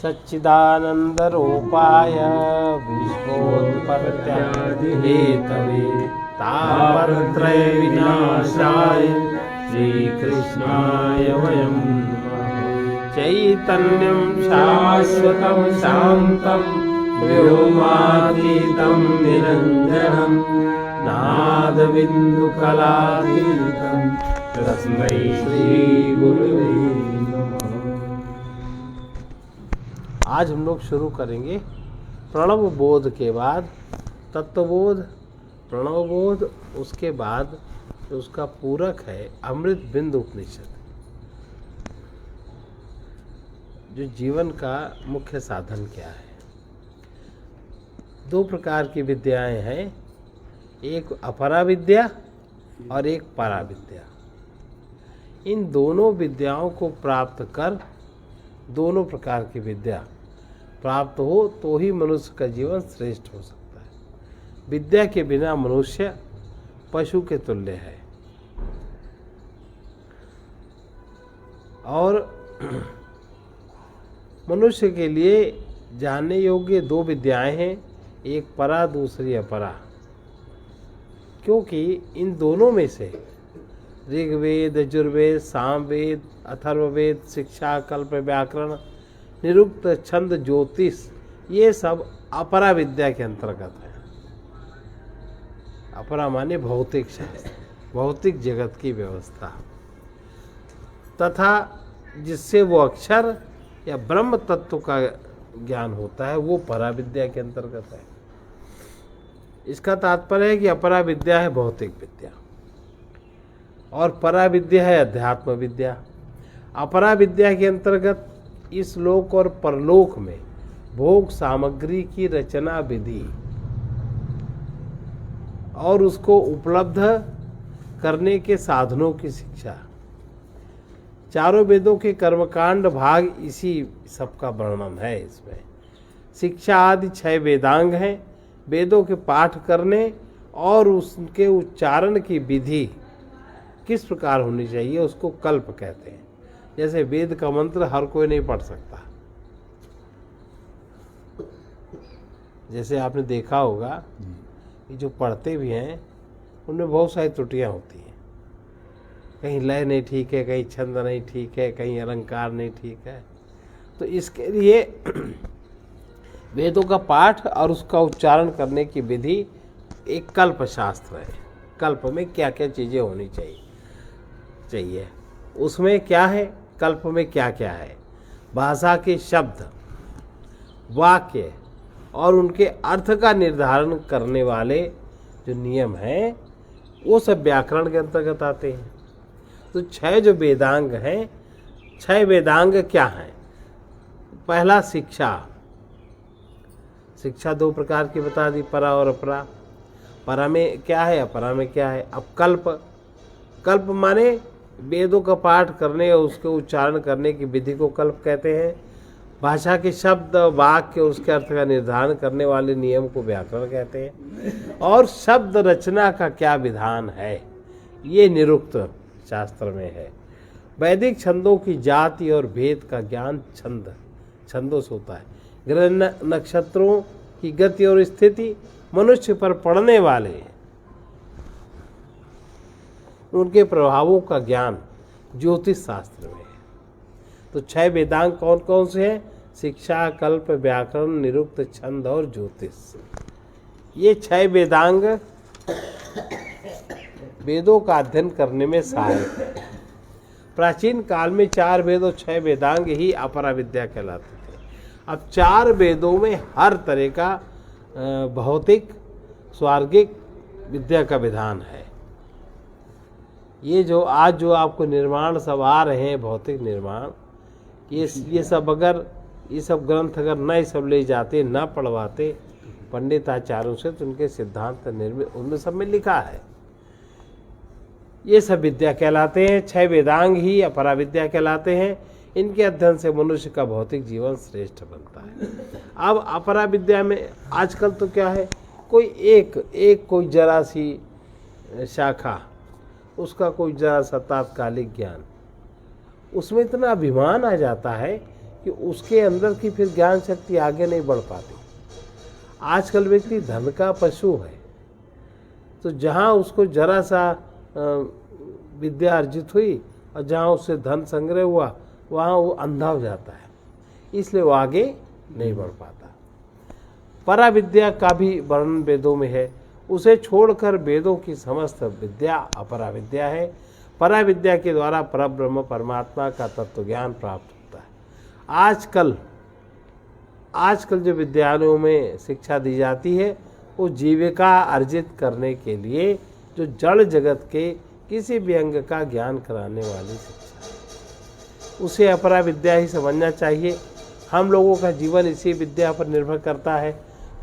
सच्चिदानंदरूपाय विश्वोत्पत्त्यादिहेतवे तापत्रय विनाशाय श्रीकृष्णाय वयं चैतन्यं शाश्वतं शान्तं व्योमातीतं निरञ्जनं नादबिन्दुकलातीतं तस्मै श्रीगुरुवे नमः। आज हम लोग शुरू करेंगे प्रणव बोध के बाद तत्वबोध, प्रणव बोध, उसके बाद उसका पूरक है अमृत बिंदु उपनिषद, जो जीवन का मुख्य साधन क्या है। दो प्रकार की विद्याएं हैं, एक अपरा विद्या और एक परा विद्या। इन दोनों विद्याओं को प्राप्त कर, दोनों प्रकार की विद्या प्राप्त हो तो ही मनुष्य का जीवन श्रेष्ठ हो सकता है। विद्या के बिना मनुष्य पशु के तुल्य है। और मनुष्य के लिए जानने योग्य दो विद्याएं हैं, एक परा दूसरी अपरा, क्योंकि इन दोनों में से ऋग्वेद, यजुर्वेद, सामवेद, अथर्ववेद, शिक्षा, कल्प, व्याकरण, निरुक्त, छंद, ज्योतिष, ये सब अपरा विद्या के अंतर्गत है। अपरा माने भौतिक शास्त्र, भौतिक जगत की व्यवस्था, तथा जिससे वो अक्षर या ब्रह्म तत्व का ज्ञान होता है, वो परा विद्या के अंतर्गत है। इसका तात्पर्य है कि अपरा विद्या है भौतिक विद्या और परा विद्या है अध्यात्म विद्या। अपरा विद्या के अंतर्गत इस लोक और परलोक में भोग सामग्री की रचना विधि और उसको उपलब्ध करने के साधनों की शिक्षा, चारों वेदों के कर्मकांड भाग इसी सबका वर्णन है। इसमें शिक्षा आदि 6 वेदांग हैं। वेदों के पाठ करने और उसके उच्चारण की विधि किस प्रकार होनी चाहिए, उसको कल्प कहते हैं। जैसे वेद का मंत्र हर कोई नहीं पढ़ सकता। जैसे आपने देखा होगा कि जो पढ़ते भी हैं उनमें बहुत सारी त्रुटियां होती हैं। कहीं लय नहीं ठीक है, कहीं छंद नहीं ठीक है, कहीं अलंकार नहीं ठीक है। तो इसके लिए वेदों का पाठ और उसका उच्चारण करने की विधि एक कल्प शास्त्र है। कल्प में क्या क्या चीज़ें होनी चाहिए, उसमें क्या है, कल्प में क्या क्या है। भाषा के शब्द, वाक्य और उनके अर्थ का निर्धारण करने वाले जो नियम हैं, वो सब व्याकरण के अंतर्गत आते हैं। तो 6 जो वेदांग हैं, 6 वेदांग क्या हैं। पहला शिक्षा, शिक्षा 2 प्रकार की बता दी, परा और अपरा। परा में क्या है, अपरा में क्या है। अब कल्प, कल्प माने वेदों का पाठ करने और उसके उच्चारण करने की विधि को कल्प कहते हैं। भाषा के शब्द, वाक्य, उसके अर्थ का निर्धारण करने वाले नियम को व्याकरण कहते हैं। और शब्द रचना का क्या विधान है, ये निरुक्त शास्त्र में है। वैदिक छंदों की जाति और भेद का ज्ञान छंदों से होता है। ग्रह नक्षत्रों की गति और स्थिति मनुष्य पर पड़ने वाले उनके प्रभावों का ज्ञान ज्योतिष शास्त्र में है। तो 6 वेदांग कौन कौन से हैं, शिक्षा, कल्प, व्याकरण, निरुक्त, छंद और ज्योतिष। ये 6 वेदांग वेदों का अध्ययन करने में सहायक है। प्राचीन काल में 4 वेद और 6 वेदांग ही अपरा विद्या कहलाते थे। अब 4 वेदों में हर तरह का भौतिक स्वार्गिक विद्या का विधान है। ये जो आज जो आपको निर्माण सब आ रहे हैं, भौतिक निर्माण, ये सब अगर ये सब ग्रंथ अगर न सब ले जाते, न पढ़वाते पंडित आचार्यों से, तो उनके सिद्धांत निर्मित उनमें सब में लिखा है। ये सब विद्या कहलाते हैं। 6 वेदांग ही अपरा विद्या कहलाते हैं। इनके अध्ययन से मनुष्य का भौतिक जीवन श्रेष्ठ बनता है। अब अपरा विद्या में आजकल तो क्या है, कोई जरा सी शाखा, उसका कोई जरा सा तात्कालिक ज्ञान, उसमें इतना अभिमान आ जाता है कि उसके अंदर की फिर ज्ञान शक्ति आगे नहीं बढ़ पाती। आजकल व्यक्ति धन का पशु है, तो जहाँ उसको जरा सा विद्या अर्जित हुई और जहाँ उससे धन संग्रह हुआ वहाँ वो अंधा हो जाता है, इसलिए वो आगे नहीं बढ़ पाता। पराविद्या का भी वर्णन वेदों में है। उसे छोड़कर वेदों की समस्त विद्या अपराविद्या है। पराविद्या के द्वारा परब्रह्म परमात्मा का तत्व ज्ञान प्राप्त होता है। आजकल जो विद्यालयों में शिक्षा दी जाती है वो जीविका अर्जित करने के लिए जो जड़ जगत के किसी भी अंग का ज्ञान कराने वाली शिक्षा है, उसे अपरा विद्या ही समझना चाहिए। हम लोगों का जीवन इसी विद्या पर निर्भर करता है,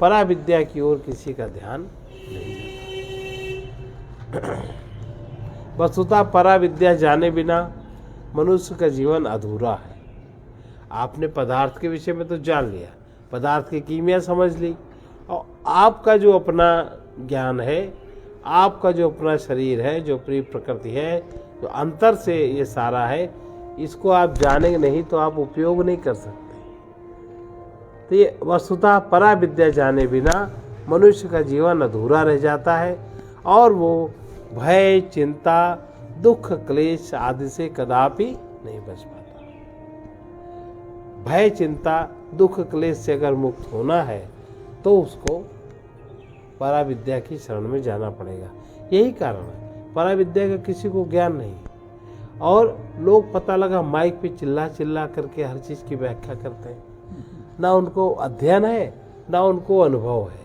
परा विद्या की ओर किसी का ध्यान नहीं जाता। वस्तुतः परा विद्या जाने बिना मनुष्य का जीवन अधूरा है। आपने पदार्थ के विषय में तो जान लिया, पदार्थ की कीमिया समझ ली, और आपका जो अपना ज्ञान है, आपका जो अपना शरीर है, जो प्रिय प्रकृति है, जो अंतर से ये सारा है, इसको आप जानेंगे नहीं तो आप उपयोग नहीं कर सकते। तो ये वस्तुतः परा विद्या जाने बिना मनुष्य का जीवन अधूरा रह जाता है और वो भय, चिंता, दुख, क्लेश आदि से कदापि नहीं बच पाता। भय, चिंता, दुख, क्लेश से अगर मुक्त होना है तो उसको पराविद्या की शरण में जाना पड़ेगा। यही कारण है पराविद्या का किसी को ज्ञान नहीं, और लोग पता लगा माइक पे चिल्ला चिल्ला करके हर चीज की व्याख्या करते हैं। ना उनको अध्ययन है, ना उनको अनुभव है,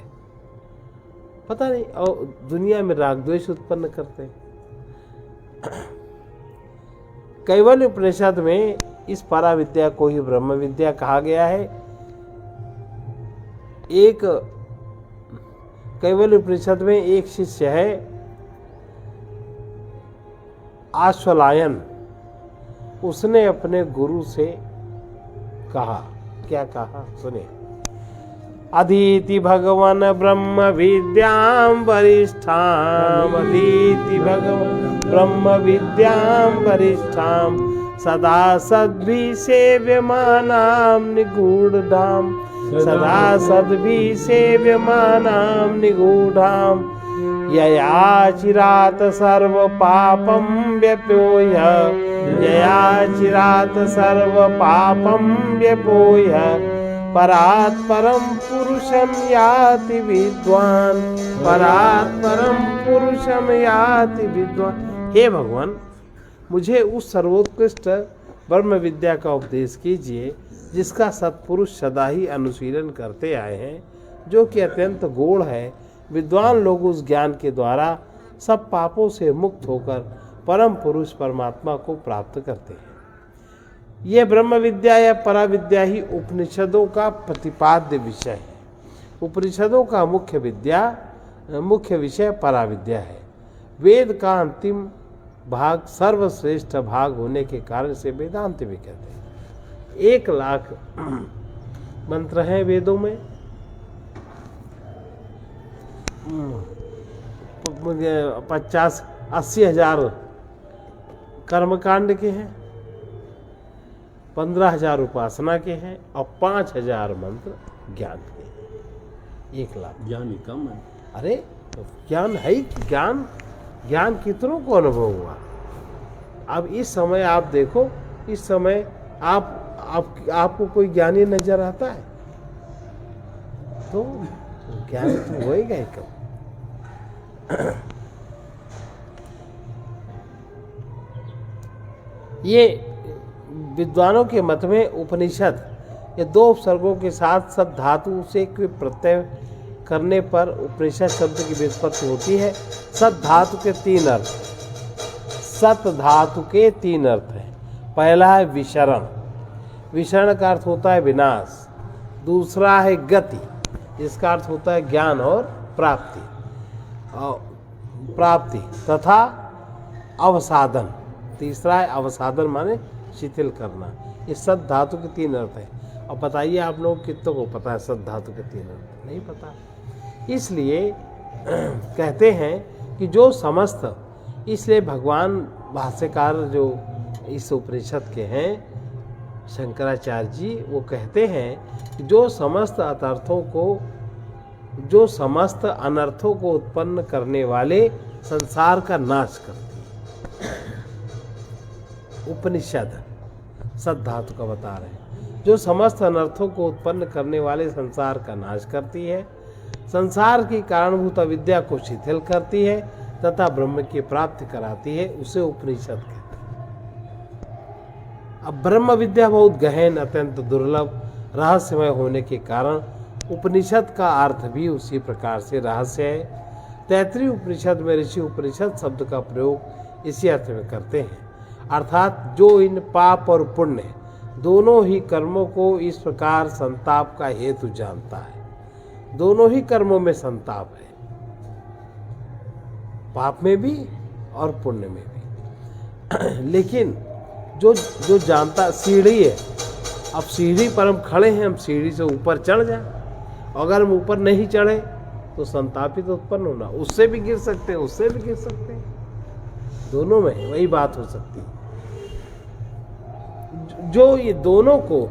पता नहीं, और दुनिया में राग द्वेष उत्पन्न करते हैं। कैवल्य उपनिषद में इस पराविद्या को ही ब्रह्म विद्या कहा गया है। एक कैवल्य उपनिषद में एक शिष्य है आश्वलायन, उसने अपने गुरु से कहा, क्या कहा सुने। अधीति भगवान ब्रह्म विद्याम वरिष्ठाम, अधीति भगवान ब्रह्म विद्याम वरिष्ठाम, सदा सद्भि सेव्यमानाम निगूढ़ाम, सदा सद्भि सेव्यमानाम निगूढ़ाम, यया चिरात सर्व पापम व्यपोय, यया चिरात सर्व पापम व्यपोय, परात् परम पुरुषम याति विद्वान, परात् परम पुरुषम याति विद्वान। हे भगवान, मुझे उस सर्वोत्कृष्ट ब्रह्म विद्या का उपदेश कीजिए जिसका सत्पुरुष सदा ही अनुशीलन करते आए हैं, जो कि अत्यंत गूढ़ है। विद्वान लोग उस ज्ञान के द्वारा सब पापों से मुक्त होकर परम पुरुष परमात्मा को प्राप्त करते हैं। ये ब्रह्म विद्या या पराविद्या ही उपनिषदों का प्रतिपाद्य विषय है। उपनिषदों का मुख्य विषय पराविद्या है। वेद का अंतिम भाग सर्वश्रेष्ठ भाग होने के कारण से वेदांत भी कहते हैं। 1,00,000 मंत्र हैं वेदों में, 50-80,000 कर्मकांड के हैं, 15,000 उपासना के हैं और 5,000 मंत्र ज्ञान के हैं। 1,00,000 ज्ञान ही कम है। अरे तो ज्ञान है ही, ज्ञान कितनों को अनुभव हुआ। अब इस समय आप देखो, इस समय आपको कोई ज्ञानी नजर आता है तो ज्ञान तो होएगा ही कम। ये विद्वानों के मत में उपनिषद ये 2 उपसर्गों के साथ सत धातु से प्रत्यय करने पर उपनिषद शब्द की व्युत्पत्ति होती है। सत धातु के 3 अर्थ, सत धातु के 3 अर्थ हैं। पहला है विशरण, विशरण का अर्थ होता है विनाश। दूसरा है गति, जिसका अर्थ होता है ज्ञान और प्राप्ति तथा अवसाधन। तीसरा है अवसाधन माने शिथिल करना। ये सत धातु के 3 अर्थ है। और बताइए आप लोग कितनों को पता है सत धातु के 3 अर्थ? नहीं पता। इसलिए कहते हैं कि जो समस्त, इसलिए भगवान भाष्यकार जो इस उपनिषद के हैं शंकराचार्य जी वो कहते हैं कि जो समस्त अनर्थों को उत्पन्न करने वाले संसार का नाश करती है। उपनिषद सद धातु का बता रहे हैं, जो समस्त अनर्थों को उत्पन्न करने वाले संसार का नाश करती है, संसार की कारणभूत अविद्या को शिथिल करती है तथा ब्रह्म की प्राप्ति कराती है, उसे उपनिषद कहते हैं। अब ब्रह्म विद्या बहुत गहन, अत्यंत दुर्लभ, रहस्यमय होने के कारण उपनिषद का अर्थ भी उसी प्रकार से रहस्य है। तैत्तिरीय उपनिषद में ऋषि उपनिषद शब्द का प्रयोग इसी अर्थ में करते हैं, अर्थात जो इन पाप और पुण्य दोनों ही कर्मों को इस प्रकार संताप का हेतु जानता है। दोनों ही कर्मों में संताप है, पाप में भी और पुण्य में भी। लेकिन जो जानता, सीढ़ी है, अब सीढ़ी पर हम खड़े हैं, हम सीढ़ी से ऊपर चढ़ जाएं, अगर हम ऊपर नहीं चढ़े तो संतापित उत्पन्न होना, उससे भी गिर सकते हैं, उससे भी गिर सकते हैं, दोनों में वही बात हो सकती है। जो ये दोनों को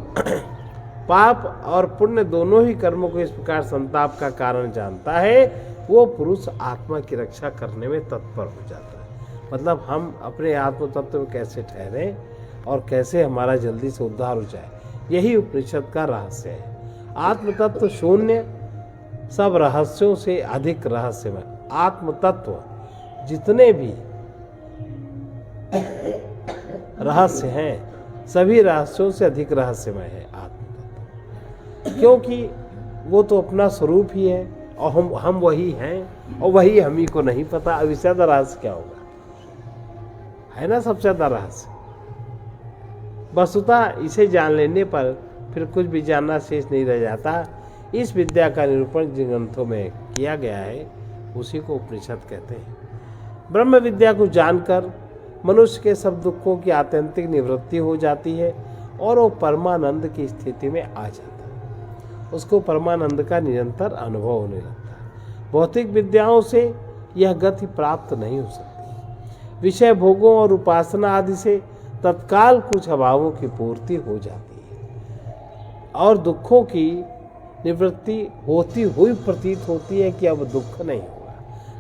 पाप और पुण्य दोनों ही कर्मों को इस प्रकार संताप का कारण जानता है, वो पुरुष आत्मा की रक्षा करने में तत्पर हो जाता है। मतलब हम अपने आत्म तत्व में कैसे ठहरे और कैसे हमारा जल्दी से उद्धार हो जाए, यही उपनिषद का रहस्य है। आत्म तत्व शून्य सब रहस्यों से अधिक रहस्यमय। आत्म तत्व जितने भी रहस्य हैं, सभी रहस्यों से अधिक रहस्यमय है आत्म तत्व, क्योंकि वो तो अपना स्वरूप ही है और हम वही हैं और वही हम ही को नहीं पता। अब इससे ज्यादा रहस्य क्या होगा, है ना सबसे ज्यादा रहस्य। वस्तुतः इसे जान लेने पर फिर कुछ भी जानना शेष नहीं रह जाता। इस विद्या का निरूपण जिन ग्रंथों में किया गया है उसी को उपनिषद कहते हैं। ब्रह्म विद्या को जानकर मनुष्य के सब दुखों की आत्यंतिक निवृत्ति हो जाती है और वो परमानंद की स्थिति में आ जाता है। उसको परमानंद का निरंतर अनुभव होने लगता है। भौतिक विद्याओं से यह गति प्राप्त नहीं हो सकती। विषय भोगों और उपासना आदि से तत्काल कुछ अभावों की पूर्ति हो जाती है और दुखों की निवृत्ति होती हुई प्रतीत होती है कि अब दुख नहीं होगा,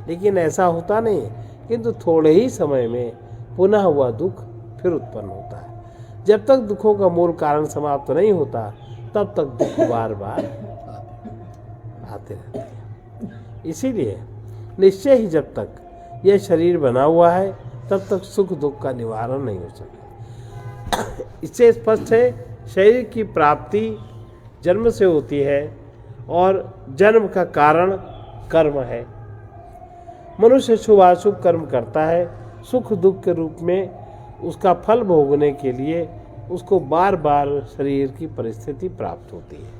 लेकिन ऐसा होता नहीं, किंतु थोड़े ही समय में पुनः हुआ दुख फिर उत्पन्न होता है। जब तक दुखों का मूल कारण समाप्त नहीं होता तब तक दुख बार बार आते रहते हैं। इसीलिए निश्चय ही जब तक यह शरीर बना हुआ है तब तक सुख दुख का निवारण नहीं हो सकता। इससे स्पष्ट है शरीर की प्राप्ति जन्म से होती है और जन्म का कारण कर्म है। मनुष्य शुभाशुभ कर्म करता है, सुख दुख के रूप में उसका फल भोगने के लिए उसको बार बार शरीर की परिस्थिति प्राप्त होती है।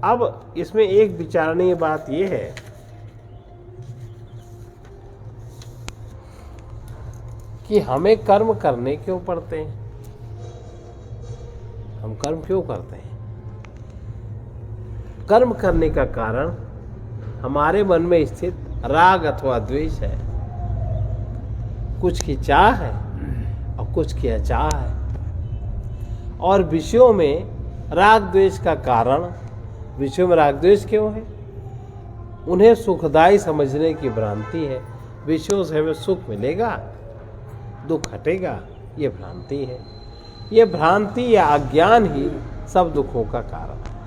अब इसमें एक विचारणीय बात यह है कि हमें कर्म करने क्यों पड़ते हैं, हम कर्म क्यों करते हैं। कर्म करने का कारण हमारे मन में स्थित राग अथवा द्वेष है। कुछ की चाह है और कुछ की अचाह है। और विषयों में राग द्वेष का कारण, विषयों में राग द्वेष क्यों है, उन्हें सुखदायी समझने की भ्रांति है। विषयों से हमें सुख मिलेगा, दुख हटेगा, ये भ्रांति है। ये भ्रांति या अज्ञान ही सब दुखों का कारण है।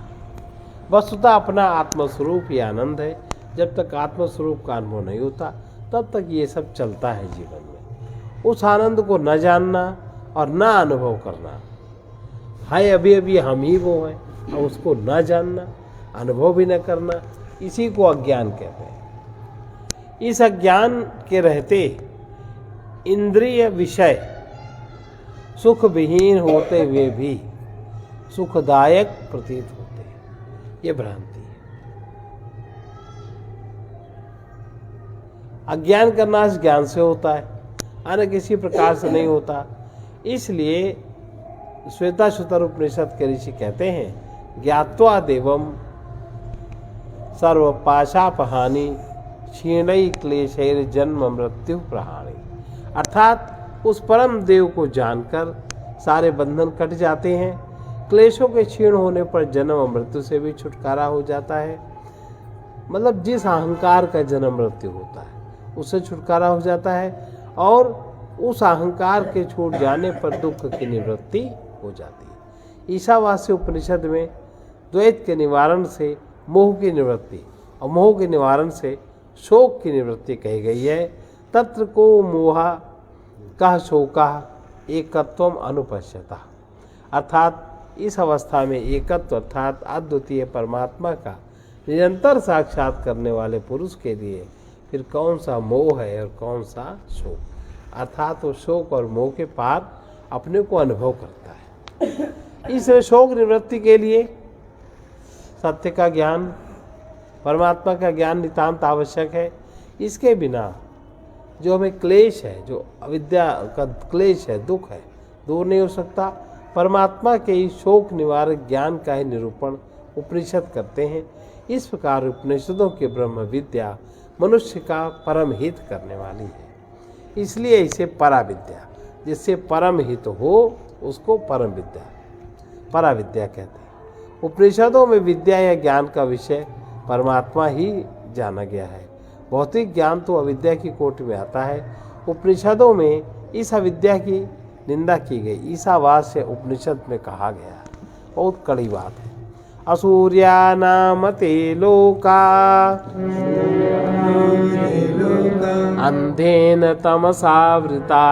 वस्तुतः अपना आत्मस्वरूप ही आनंद है। जब तक आत्मस्वरूप का अनुभव नहीं होता तब तक ये सब चलता है जीवन में। उस आनंद को न जानना और न अनुभव करना है, अभी अभी हम ही वो हैं, और उसको न जानना, अनुभव भी न करना, इसी को अज्ञान कहते हैं। इस अज्ञान के रहते इंद्रिय विषय सुख विहीन होते हुए भी सुखदायक प्रतीत होते हैं, ये भ्रांति है। अज्ञान का नाश ज्ञान से होता है, अन्य किसी प्रकार से नहीं होता। इसलिए श्वेताश्वतर उपनिषद के ऋषि कहते हैं, ज्ञात्वा देवम सर्वपाशापहानि क्षीणै क्लेशैर् जन्म मृत्यु प्रहाणी। अर्थात उस परम देव को जानकर सारे बंधन कट जाते हैं। क्लेशों के क्षीण होने पर जन्म और मृत्यु से भी छुटकारा हो जाता है। मतलब जिस अहंकार का जन्म मृत्यु होता है उससे छुटकारा हो जाता है, और उस अहंकार के छूट जाने पर दुख की निवृत्ति हो जाती है। ईशावास्य उपनिषद में द्वैत के निवारण से मोह की निवृत्ति और मोह के निवारण से शोक की निवृत्ति कही गई है। तत्र को मोहा कह शोका एकत्वम अनुपश्यता, अर्थात इस अवस्था में एकत्व अर्थात अद्वितीय परमात्मा का निरंतर साक्षात करने वाले पुरुष के लिए फिर कौन सा मोह है और कौन सा शोक, अर्थात वो शोक और मोह के पार अपने को अनुभव करता है। इस शोक निवृत्ति के लिए सत्य का ज्ञान, परमात्मा का ज्ञान नितांत आवश्यक है। इसके बिना जो हमें क्लेश है, जो अविद्या का क्लेश है, दुख है, दूर नहीं हो सकता। परमात्मा के ही शोक निवारक ज्ञान का ही निरूपण उपनिषद करते हैं। इस प्रकार उपनिषदों की ब्रह्म विद्या मनुष्य का परम हित करने वाली है, इसलिए इसे परा विद्या, जिससे परम हित हो उसको परम विद्या, परा विद्या कहते हैं। उपनिषदों में विद्या या ज्ञान का विषय परमात्मा ही जाना गया है। भौतिक ज्ञान तो अविद्या की कोटि में आता है। उपनिषदों में इस अविद्या की निंदा की गई। ईशावास्य उपनिषद में कहा गया, बहुत कड़ी बात है। असूर्या नाम ते लोका अंधेन तमसावृता,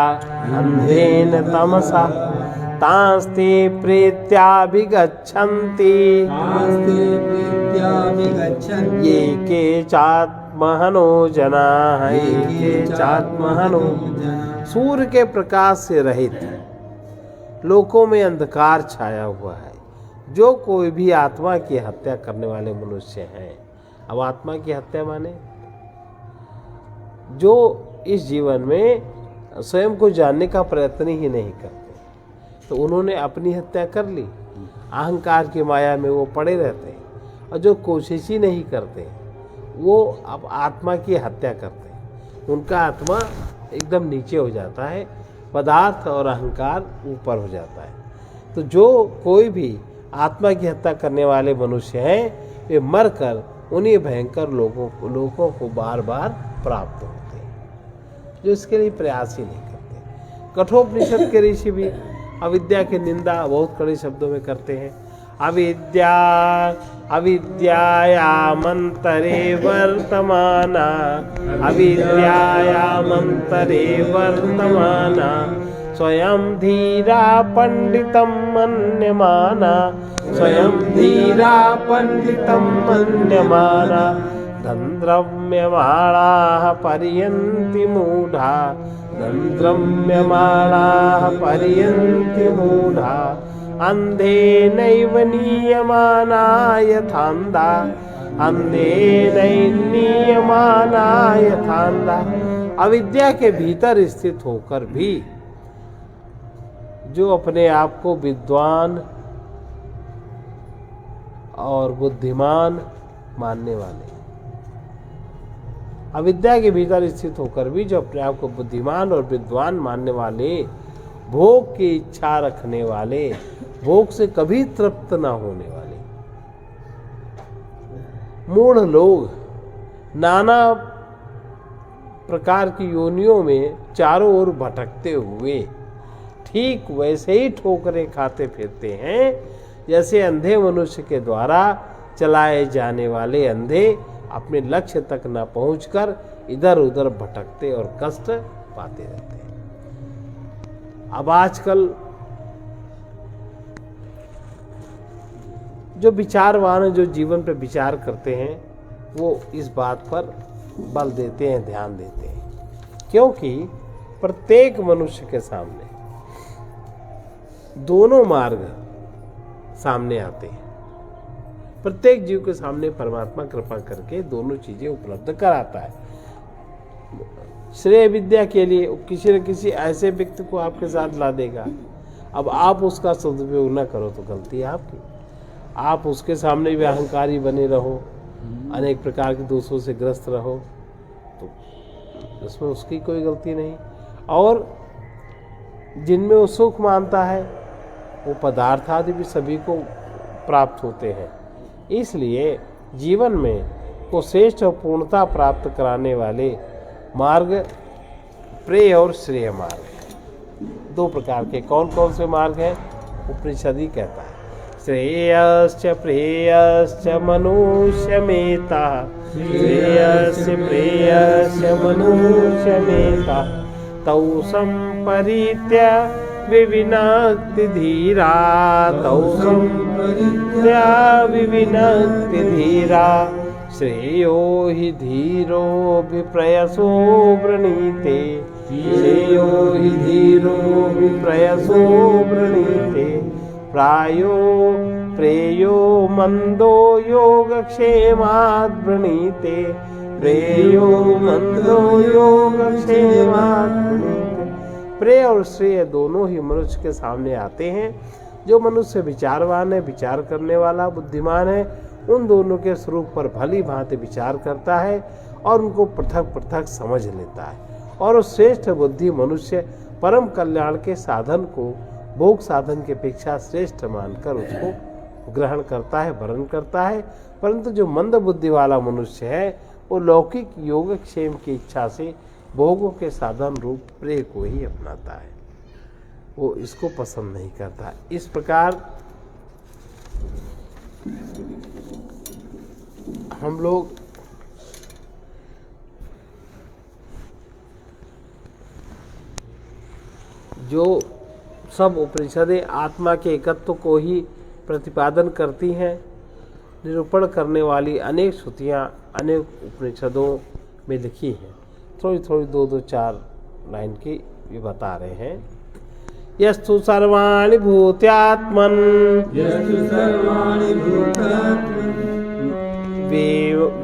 अंधेन तमसा तांस्ते प्रेत्याभिगच्छन्ति, ये के चात्महनो जनाः, ये के चात्महनो। सूर्य के प्रकाश से रहित लोकों में अंधकार छाया हुआ है। जो कोई भी आत्मा की हत्या करने वाले मनुष्य हैं, अब आत्मा की हत्या माने जो इस जीवन में स्वयं को जानने का प्रयत्न ही नहीं करते, तो उन्होंने अपनी हत्या कर ली। अहंकार की माया में वो पड़े रहते हैं, और जो कोशिश ही नहीं करते वो अब आत्मा की हत्या करते हैं। उनका आत्मा एकदम नीचे हो जाता है, पदार्थ और अहंकार ऊपर हो जाता है। तो जो कोई भी आत्मा की हत्या करने वाले मनुष्य हैं, वे मरकर उन्हीं भयंकर लोगों को बार बार प्राप्त होते हैं, जो इसके लिए प्रयास ही नहीं करते। कठोपनिषद के ऋषि भी अविद्या की निंदा बहुत कड़े शब्दों में करते हैं। अविद्या अविद्यायामन्तरे वर्तमाना, अविद्यायामन्तरे वर्तमाना, स्वयं धीरा पंडितं मन्यमाना, स्वयं धीरा पंडितं मन्यमाना, धन्द्रम्यमाणाः पर्यन्ति मूढा, धन्द्रम्यमाणाः पर्यन्ति मूढा, अंधेनैव नीयमाना यथान्धा, अंधेनैव नीयमाना यथान्धा। अविद्या के भीतर स्थित होकर भी जो अपने आप को विद्वान और बुद्धिमान मानने वाले, अविद्या के भीतर स्थित होकर भी जो अपने आप को बुद्धिमान और विद्वान मानने वाले, भोग की इच्छा रखने वाले, भोग से कभी तृप्त ना होने वाले मूढ़ लोग नाना प्रकार की योनियों में चारों ओर भटकते हुए ठीक वैसे ही ठोकरें खाते फिरते हैं जैसे अंधे मनुष्य के द्वारा चलाए जाने वाले अंधे अपने लक्ष्य तक न पहुंचकर इधर उधर भटकते और कष्ट पाते रहते हैं। अब आजकल जो विचारवान जो जीवन पर विचार करते हैं वो इस बात पर बल देते हैं, ध्यान देते हैं, क्योंकि प्रत्येक मनुष्य के सामने दोनों मार्ग सामने आते हैं। प्रत्येक जीव के सामने परमात्मा कृपा करके दोनों चीजें उपलब्ध कराता है। श्रेय विद्या के लिए किसी न किसी ऐसे व्यक्ति को आपके साथ ला देगा। अब आप उसका सदुपयोग न करो तो गलती है आपकी। आप उसके सामने भी अहंकारी बने रहो, अनेक प्रकार के दोषों से ग्रस्त रहो, तो उसमें उसकी कोई गलती नहीं। और जिनमें वो सुख मानता है वो पदार्थ आदि भी सभी को प्राप्त होते हैं। इसलिए जीवन में को श्रेष्ठ और पूर्णता प्राप्त कराने वाले मार्ग प्रेय और श्रेय मार्ग, दो प्रकार के। कौन कौन से मार्ग हैं? उपनिषद ही कहता है श्रेयश्च प्रेयश्च मनुष्यमेता, श्रेयश्च प्रेयश्च मनुष्यमेता, तौ संपरीत्य विविनक्ति धीरा, तौ संपरीत्य विविनक्ति धीरा, श्रेयो हि धीरोऽभिप्रयसो वृणीते, श्रेयो हि धीरोऽभिप्रयसो वृणीते, प्रायो प्रेयो मंदो योगक्षेमाद् वृणीते, प्रेयो मंदो योगक्षेमाद् वृणीते। प्रेय और श्रेय दोनों ही मनुष्य के सामने आते हैं। जो मनुष्य विचारवान है, विचार करने वाला, बुद्धिमान है, उन दोनों के स्वरूप पर भली भांति विचार करता है और उनको पृथक पृथक समझ लेता है। और उस श्रेष्ठ बुद्धि मनुष्य परम कल्याण के साधन को भोग साधन की अपेक्षा श्रेष्ठ मानकर उसको ग्रहण करता है, वर्ण करता है। परंतु जो मंद बुद्धि वाला मनुष्य है वो लौकिक योगक्षेम की इच्छा से भोगों के साधन रूप प्रेय को ही अपनाता है, वो इसको पसंद नहीं करता। इस प्रकार हम लोग जो सब उपनिषदें आत्मा के एकत्व को ही प्रतिपादन करती हैं, निरूपण करने वाली अनेक श्रुतियाँ अनेक उपनिषदों में लिखी हैं। थोड़ी थोड़ी दो दो चार लाइन की ये बता रहे हैं। यस्तु सर्वाणि भूत्यात्मन्, यस्तु सर्वाणि भूतात्मन्,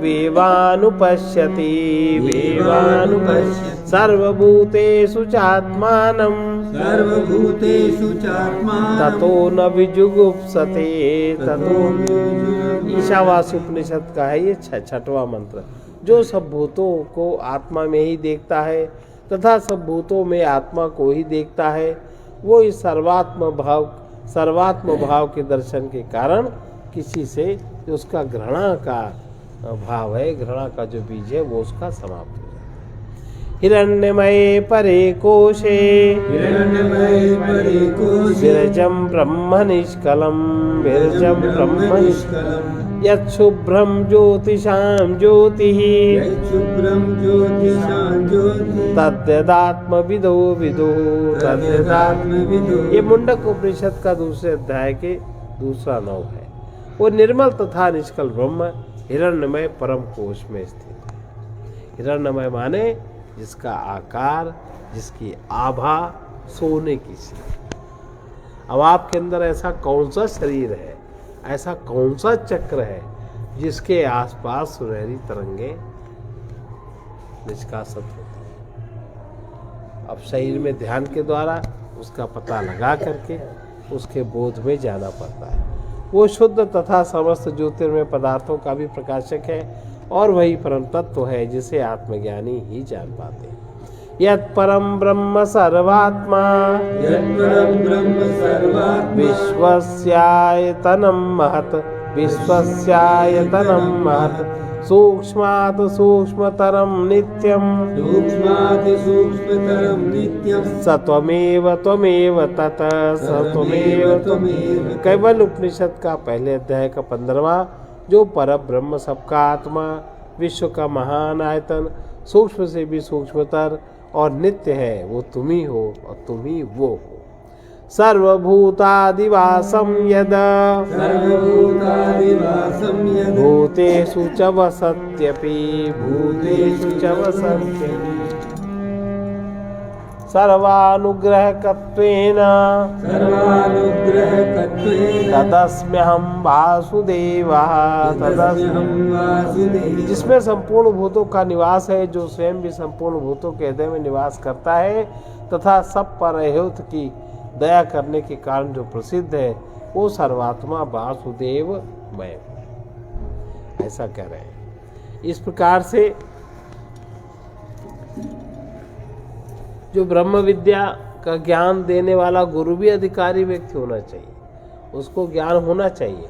वेवानुपश्यति, वेवानुपश्यति, सर्वभूतेषु चात्मानं, सर्वभूतेषु चात्मानं, ततो न विजुगुप्सते, ततो। ईशावास्य उपनिषद का है ये छठवां मंत्र। जो सब भूतों को आत्मा में ही देखता है तथा सब भूतों में आत्मा को ही देखता है, वो इस सर्वात्म भाव के दर्शन के कारण किसी से जो उसका घृणा का भाव है, घृणा का जो बीज है, वो उसका समाप्त हो जाता है। हिरण्यमये परे कोशे, हिरण्यमये परे कोशे, विरजं ब्रह्म निष्कलं, विरजं ब्रह्म निष्कलं, यच्छुभ्रं ज्योतिषां ज्योतिः, यच्छुभ्रं ज्योतिषां ज्योतिः, तद्यदात्मविदो विदुः, तद्यदात्मविदो। ये मुंडक उपनिषद का दूसरे अध्याय के दूसरा नौ है। वो निर्मल तथा निष्कल ब्रह्म हिरण्यमय परम कोश में स्थित है। हिरण्यमय माने जिसका आकार, जिसकी आभा सोने की सी। अब आपके अंदर ऐसा कौन सा शरीर है, ऐसा कौन सा चक्र है जिसके आसपास सुनहरी तरंगे निष्कासित होती है? अब शरीर में ध्यान के द्वारा उसका पता लगा करके उसके बोध में जाना पड़ता है। वो शुद्ध तथा समस्त ज्योतिर्मय पदार्थों का भी प्रकाशक है और वही परम तत्व है जिसे आत्मज्ञानी ही जान पाते हैं। यत् परम ब्रह्म सर्वात्मा, यत् परम ब्रह्म सर्वात्मा, विश्वस्यायतनं महत्, विश्वस्यायतनं महत्, सूक्ष्मात् सूक्ष्मतरं नित्यं, सूक्ष्मात् सूक्ष्मतरं नित्यं, सत्वमेव त्वमेव तत्, सत्वमेव त्वमेव। कैवल्य उपनिषद का पहले अध्याय का 15वां, जो पर ब्रह्म सबका आत्मा, विश्व का महान आयतन, सूक्ष्म से भी सूक्ष्मतर और नित्य है, वो तुम ही हो और तुम ही वो हो। सर्वभूतादिवासं यद, सर्वभूतादिवासं यद, भूतेषु च वसत्यपि, भूतेषु च वसत्यपि, सर्वानुग्रहकत्वेन, सर्वानुग्रहकत्वेन, तदस्म्यहं वासुदेवः, तदस्म्यहं वासुदेवः। जिसमें संपूर्ण भूतों का निवास है, जो स्वयं भी संपूर्ण भूतों के हृदय में निवास करता है तथा सब पर अहेतु की दया करने के कारण जो प्रसिद्ध है, वो सर्वात्मा वासुदेव मैं, ऐसा कह रहे हैं। इस प्रकार से जो ब्रह्म विद्या का ज्ञान देने वाला गुरु भी अधिकारी व्यक्ति होना चाहिए, उसको ज्ञान होना चाहिए,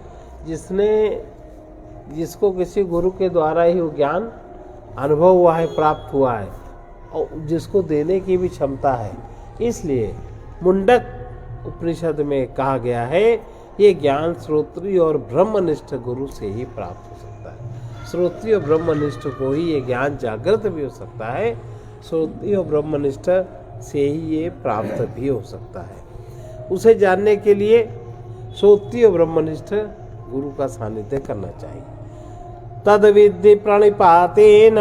जिसको किसी गुरु के द्वारा ही वो ज्ञान अनुभव हुआ है, प्राप्त हुआ है, और जिसको देने की भी क्षमता है। इसलिए मुंडक उपनिषद में कहा गया है ये ज्ञान श्रोत्रिय और ब्रह्मनिष्ठ गुरु से ही प्राप्त हो सकता है। श्रोत्रिय और ब्रह्मनिष्ठ को ही ये ज्ञान जागृत भी हो सकता है, श्रोत्रिय और ब्रह्मनिष्ठ से ही ये प्राप्त भी हो सकता है। उसे जानने के लिए श्रोत्रिय और ब्रह्मनिष्ठ गुरु का सानिध्य करना चाहिए। तद विद्धि प्रणिपातेन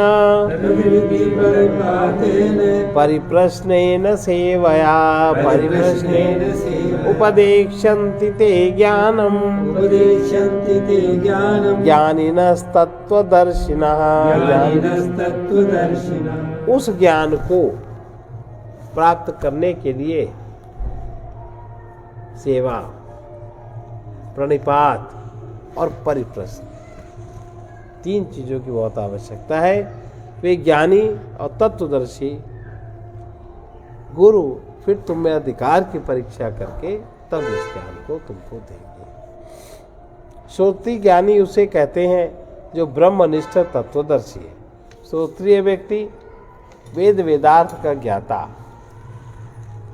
परिप्रश्नेन सेवया परिप्रश्नेन उपदेक्षन्ति ते ज्ञानम् ज्ञानिनस्तत्त्वदर्शिनः। उस ज्ञान को प्राप्त करने के लिए सेवा, प्रणिपात और परिप्रश्न, तीन चीजों की बहुत आवश्यकता है। वे ज्ञानी और तत्वदर्शी गुरु फिर तुम में अधिकार की परीक्षा करके तब इस ज्ञान को तुमको देंगे। श्रोत्रिय ज्ञानी उसे कहते हैं जो ब्रह्मनिष्ठ तत्वदर्शी है। श्रोत्रिय व्यक्ति वेद वेदार्थ का ज्ञाता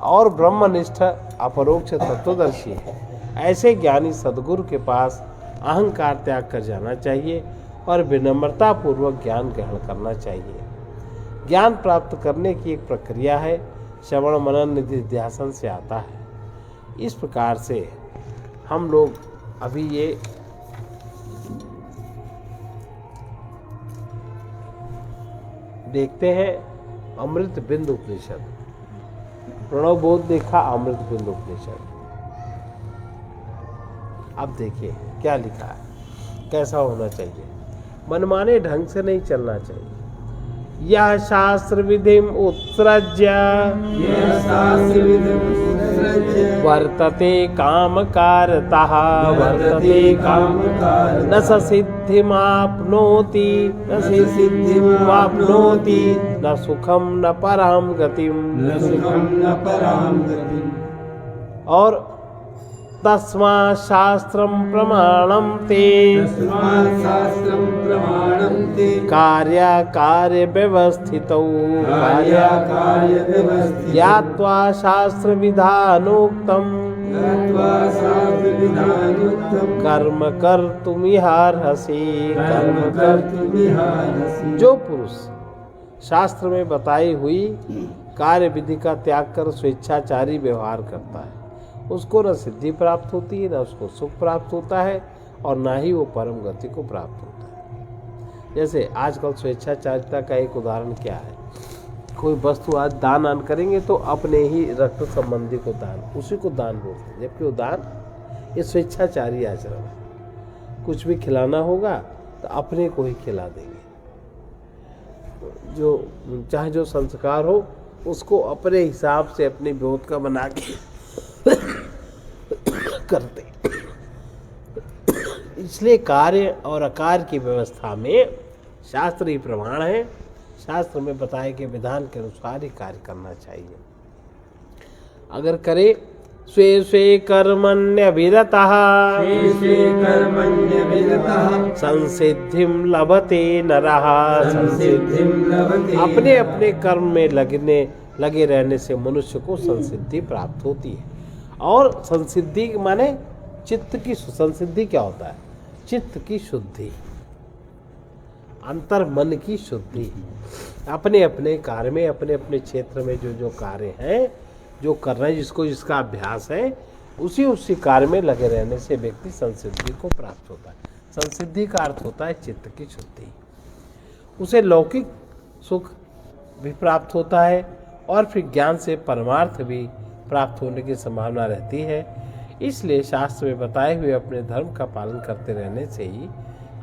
और ब्रह्मनिष्ठ अपरोक्ष तत्वदर्शी है। ऐसे ज्ञानी सद्गुरु के पास अहंकार त्याग कर जाना चाहिए और विनम्रता पूर्वक ज्ञान ग्रहण करना चाहिए। ज्ञान प्राप्त करने की एक प्रक्रिया है, श्रवण मनन निधिध्यासन से आता है। इस प्रकार से हम लोग अभी ये देखते हैं अमृत बिंदु उपनिषद, प्रणव बोध देखा अमृत बिंदु उपनिषद। अब देखिए क्या लिखा है, कैसा होना चाहिए। मनमाने ढंग से नहीं चलना चाहिए। यह शास्त्र विधिम उत्सृज्य वर्तते कामकारतः वर्तते न स सिद्धिमाप्नोति न सिद्धिमाप्नोति न सुखम न परां गतिम और तस्मात् शास्त्रं प्रमाणं ते कार्य व्यवस्थितौ ज्ञात्वा शास्त्र विधानोक्तं कर्म कर्तुमिहार्हसि। जो पुरुष शास्त्र में बताई हुई कार्य विधि का त्याग कर स्वेच्छाचारी व्यवहार करता है उसको न सिद्धि प्राप्त होती है, न उसको सुख प्राप्त होता है और ना ही वो परम गति को प्राप्त होता है। जैसे आजकल स्वेच्छाचारिता का एक उदाहरण क्या है, कोई वस्तु आज दान करेंगे तो अपने ही रक्त संबंधी को दान, उसी को दान बोलते हैं, जबकि वो दान ये स्वेच्छाचारी आचरण है। कुछ भी खिलाना होगा तो अपने को ही खिला देंगे, जो चाहे जो संस्कार हो उसको अपने हिसाब से अपनी विरोध का बना के करते। इसलिए कार्य और अकार्य की व्यवस्था में शास्त्र ही प्रमाण है। शास्त्र में बताए के विधान के अनुसार ही कार्य करना चाहिए। अगर करे स्वे स्वे कर्मण्यभिरतः संसिद्धिं लभते नरः। अपने अपने कर्म में लगे रहने से मनुष्य को संसिद्धि प्राप्त होती है। और संसिद्धि माने चित्त की संसिद्धि क्या होता है? चित्त की शुद्धि, अंतर मन की शुद्धि। अपने अपने कार्य में, अपने अपने क्षेत्र में जो जो कार्य हैं, जो कर रहे हैं, जिसको जिसका अभ्यास है, उसी कार्य में लगे रहने से व्यक्ति संसिद्धि को प्राप्त होता है। संसिद्धि का अर्थ होता है चित्त की शुद्धि। उसे लौकिक सुख भी प्राप्त होता है और फिर ज्ञान से परमार्थ भी प्राप्त होने की संभावना रहती है। इसलिए शास्त्र में बताए हुए अपने धर्म का पालन करते रहने से ही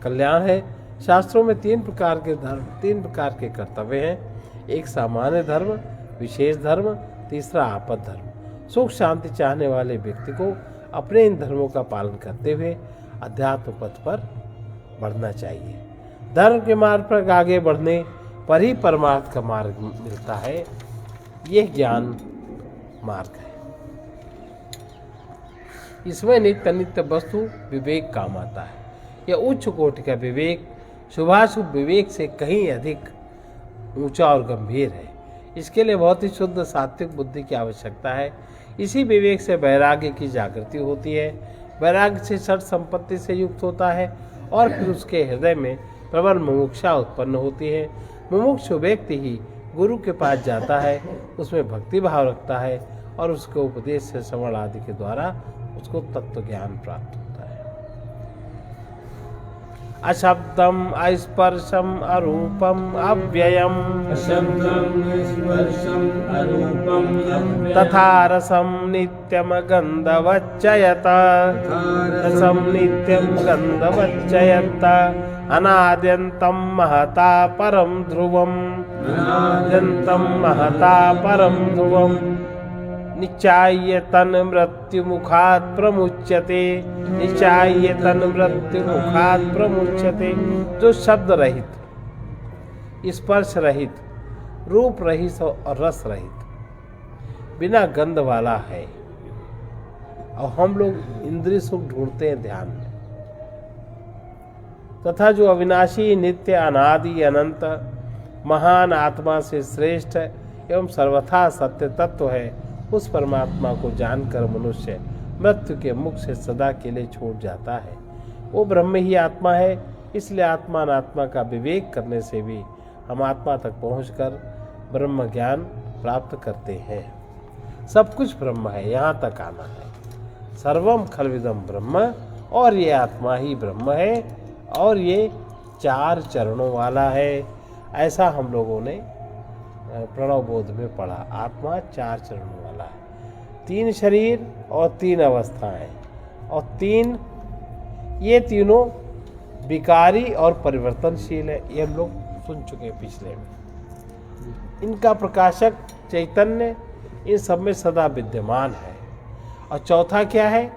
कल्याण है। शास्त्रों में तीन प्रकार के कर्तव्य हैं। एक सामान्य धर्म, विशेष धर्म, तीसरा आपद धर्म। सुख शांति चाहने वाले व्यक्ति को अपने इन धर्मों का पालन करते हुए अध्यात्म पथ पर बढ़ना चाहिए। धर्म के मार्ग पर आगे बढ़ने पर ही परमार्थ का मार्ग मिलता है। यह ज्ञान मार्ग है। इसमें नित्य नित्य वस्तु विवेक काम आता है। यह उच्च कोटि का विवेक शुभाशुभ विवेक से कहीं अधिक ऊंचा और गंभीर है। इसके लिए बहुत ही शुद्ध सात्विक बुद्धि की आवश्यकता है। इसी विवेक से वैराग्य की जागृति होती है। वैराग्य से षट संपत्ति से युक्त होता है और फिर उसके हृदय में प्रबल मुमुक्षा उत्पन्न होती है। मुमुक्षु व्यक्ति ही गुरु के पास जाता है, उसमें भक्ति भाव रखता है और उसके उपदेश से श्रवण आदि के द्वारा उसको तत्व ज्ञान प्राप्त होता है। अशब्दम अस्पर्शम अरूपम अव्ययम अशब्दं स्पर्शं अरूपं अव्ययं तथा रसम नित्यम गंधवच्चयत रसम नित्यम गंधवच्चयत अनाद्यन्तं महता परम ध्रुवम अनाद्यन्तं महता परम ध्रुवम निचाय्य तन मृत्यु मुखात् प्रमुच्यते निचाय्य तन मृत्यु मुखात् प्रमुच्यते। जो शब्द रहित, स्पर्श रहित, रूप रहित और रस रहित, बिना गंध वाला है। और हम लोग इंद्रिय सुख ढूंढते हैं ध्यान में। तथा जो अविनाशी नित्य अनादि अनंत महान आत्मा से श्रेष्ठ एवं सर्वथा सत्य तत्व है, उस परमात्मा को जानकर मनुष्य मृत्यु के मुख से सदा के लिए छूट जाता है। वो ब्रह्म ही आत्मा है। इसलिए आत्मा अनात्मा का विवेक करने से भी हम आत्मा तक पहुंचकर ब्रह्म ज्ञान प्राप्त करते हैं। सब कुछ ब्रह्म है, यहाँ तक आना है। सर्वम खलविदम ब्रह्म, और ये आत्मा ही ब्रह्म है और ये 4 चरणों वाला है। ऐसा हम लोगों ने प्रणव बोध में पढ़ा। आत्मा 4 चरणों वाला है, 3 शरीर और 3 अवस्थाएं, और ये तीनों विकारी और परिवर्तनशील है। ये हम लोग सुन चुके हैं पिछले में। इनका प्रकाशक चैतन्य इन सब में सदा विद्यमान है। और चौथा क्या है?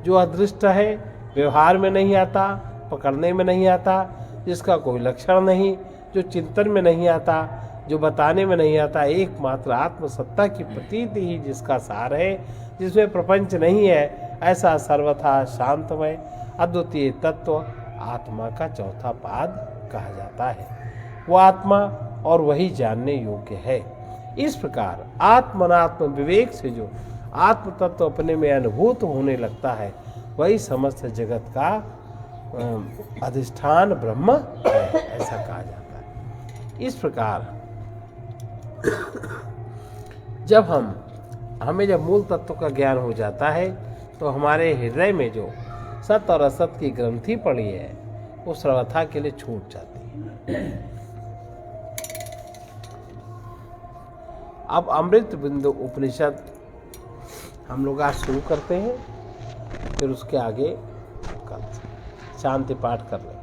जो अदृष्ट है, व्यवहार में नहीं आता, पकड़ने में नहीं आता, जिसका कोई लक्षण नहीं, जो चिंतन में नहीं आता, जो बताने में नहीं आता, एकमात्र आत्मसत्ता की प्रतीति ही जिसका सार है, जिसमें प्रपंच नहीं है, ऐसा सर्वथा शांतमय अद्वितीय तत्व आत्मा का चौथा पाद कहा जाता है। वो आत्मा और वही जानने योग्य है। इस प्रकार आत्मनात्म विवेक से जो आत्म तत्व अपने में अनुभूत होने लगता है, वही समस्त जगत का अधिष्ठान ब्रह्म है, ऐसा कहा जाता है। इस प्रकार जब हमें जब मूल तत्व का ज्ञान हो जाता है, तो हमारे हृदय में जो सत और असत की ग्रंथि पड़ी है, वो सर्वथा के लिए छूट जाती है। अब अमृत बिंदु उपनिषद हम लोग आज शुरू करते हैं, फिर उसके आगे कल शांति पाठ कर लें।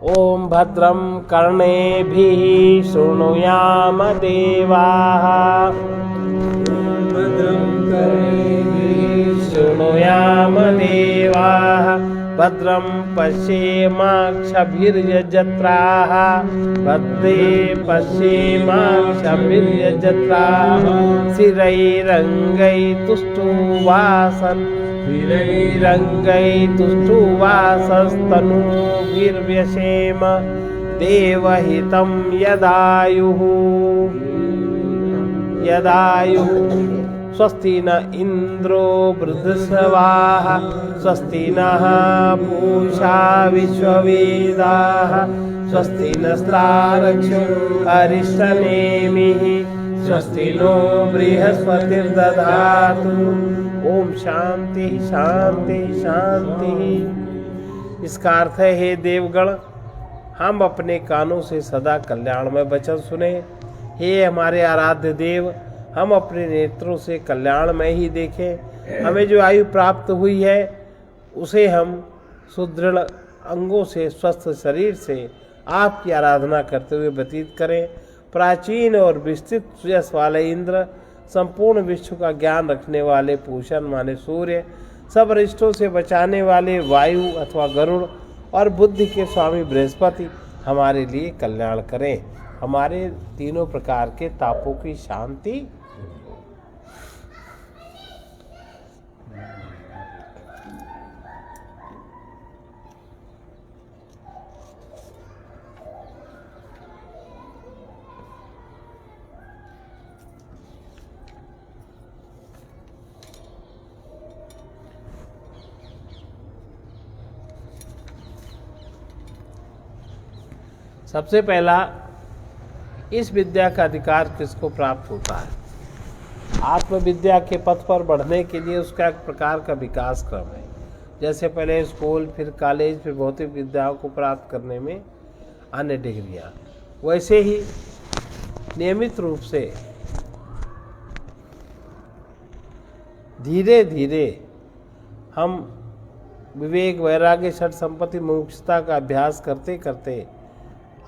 ओम भद्रं कर्णेभिः शृणुयाम देवाः भद्रं कर्णेभिः शृणुयाम देवाः भद्रं पश्येमाक्षभिर्यजत्राः भद्रे पश्येमाक्षभिर्यजत्राः स्थिरैरङ्गैस्तुष्टुवासन् स्थिरैरङ्गैस्तुष्टुवासस्तनूभिर्व्यसेम देवहितं यदायुः स्वस्ति न इन्द्रो वृद्धस्रवाः स्वस्ति नः पूषा विश्ववेदाः स्वस्ति नस्तारक्षो अरिष्टनेमिः स्वस्ति नो बृहस्पतिर्दधातु। ओम शांति शांति शांति। इसका अर्थ है, हे देवगण, हम अपने कानों से सदा कल्याणमय वचन सुने। हे हमारे आराध्य देव, हम अपने नेत्रों से कल्याणमय ही देखें। हमें जो आयु प्राप्त हुई है, उसे हम सुदृढ़ अंगों से, स्वस्थ शरीर से आपकी आराधना करते हुए व्यतीत करें। प्राचीन और विस्तृत यश वाले इंद्र, संपूर्ण विश्व का ज्ञान रखने वाले पूषण माने सूर्य, सब अरिष्टों से बचाने वाले वायु अथवा गरुड़ और बुद्धि के स्वामी बृहस्पति हमारे लिए कल्याण करें। हमारे तीनों प्रकार के तापों की शांति सबसे पहला, इस विद्या का अधिकार किसको प्राप्त होता है? आत्मविद्या के पथ पर बढ़ने के लिए उसका एक प्रकार का विकास क्रम है। जैसे पहले स्कूल, फिर कॉलेज, फिर भौतिक विद्याओं को प्राप्त करने में अन्य डिग्रियां, वैसे ही नियमित रूप से धीरे धीरे हम विवेक, वैराग्य, षट संपत्ति, मुमुक्षुता का अभ्यास करते करते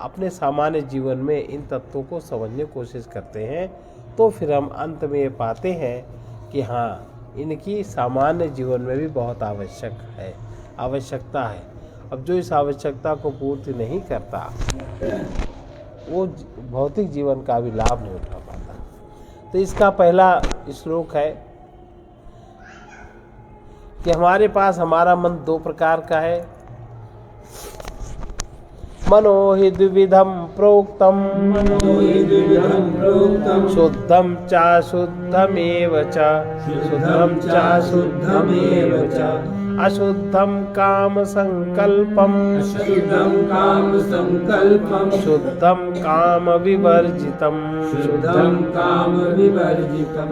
अपने सामान्य जीवन में इन तत्वों को समझने की कोशिश करते हैं, तो फिर हम अंत में ये पाते हैं कि हाँ, इनकी सामान्य जीवन में भी बहुत आवश्यकता है। अब जो इस आवश्यकता को पूर्ति नहीं करता, वो भौतिक जीवन का भी लाभ नहीं उठा पाता। तो इसका पहला श्लोक है कि हमारे पास हमारा मन दो प्रकार का है। मनो हि द्विविधं प्रोक्तम् शुद्धं चाशुद्धमेव च अशुद्धं काम संकल्पं शुद्धं काम विवर्जितम्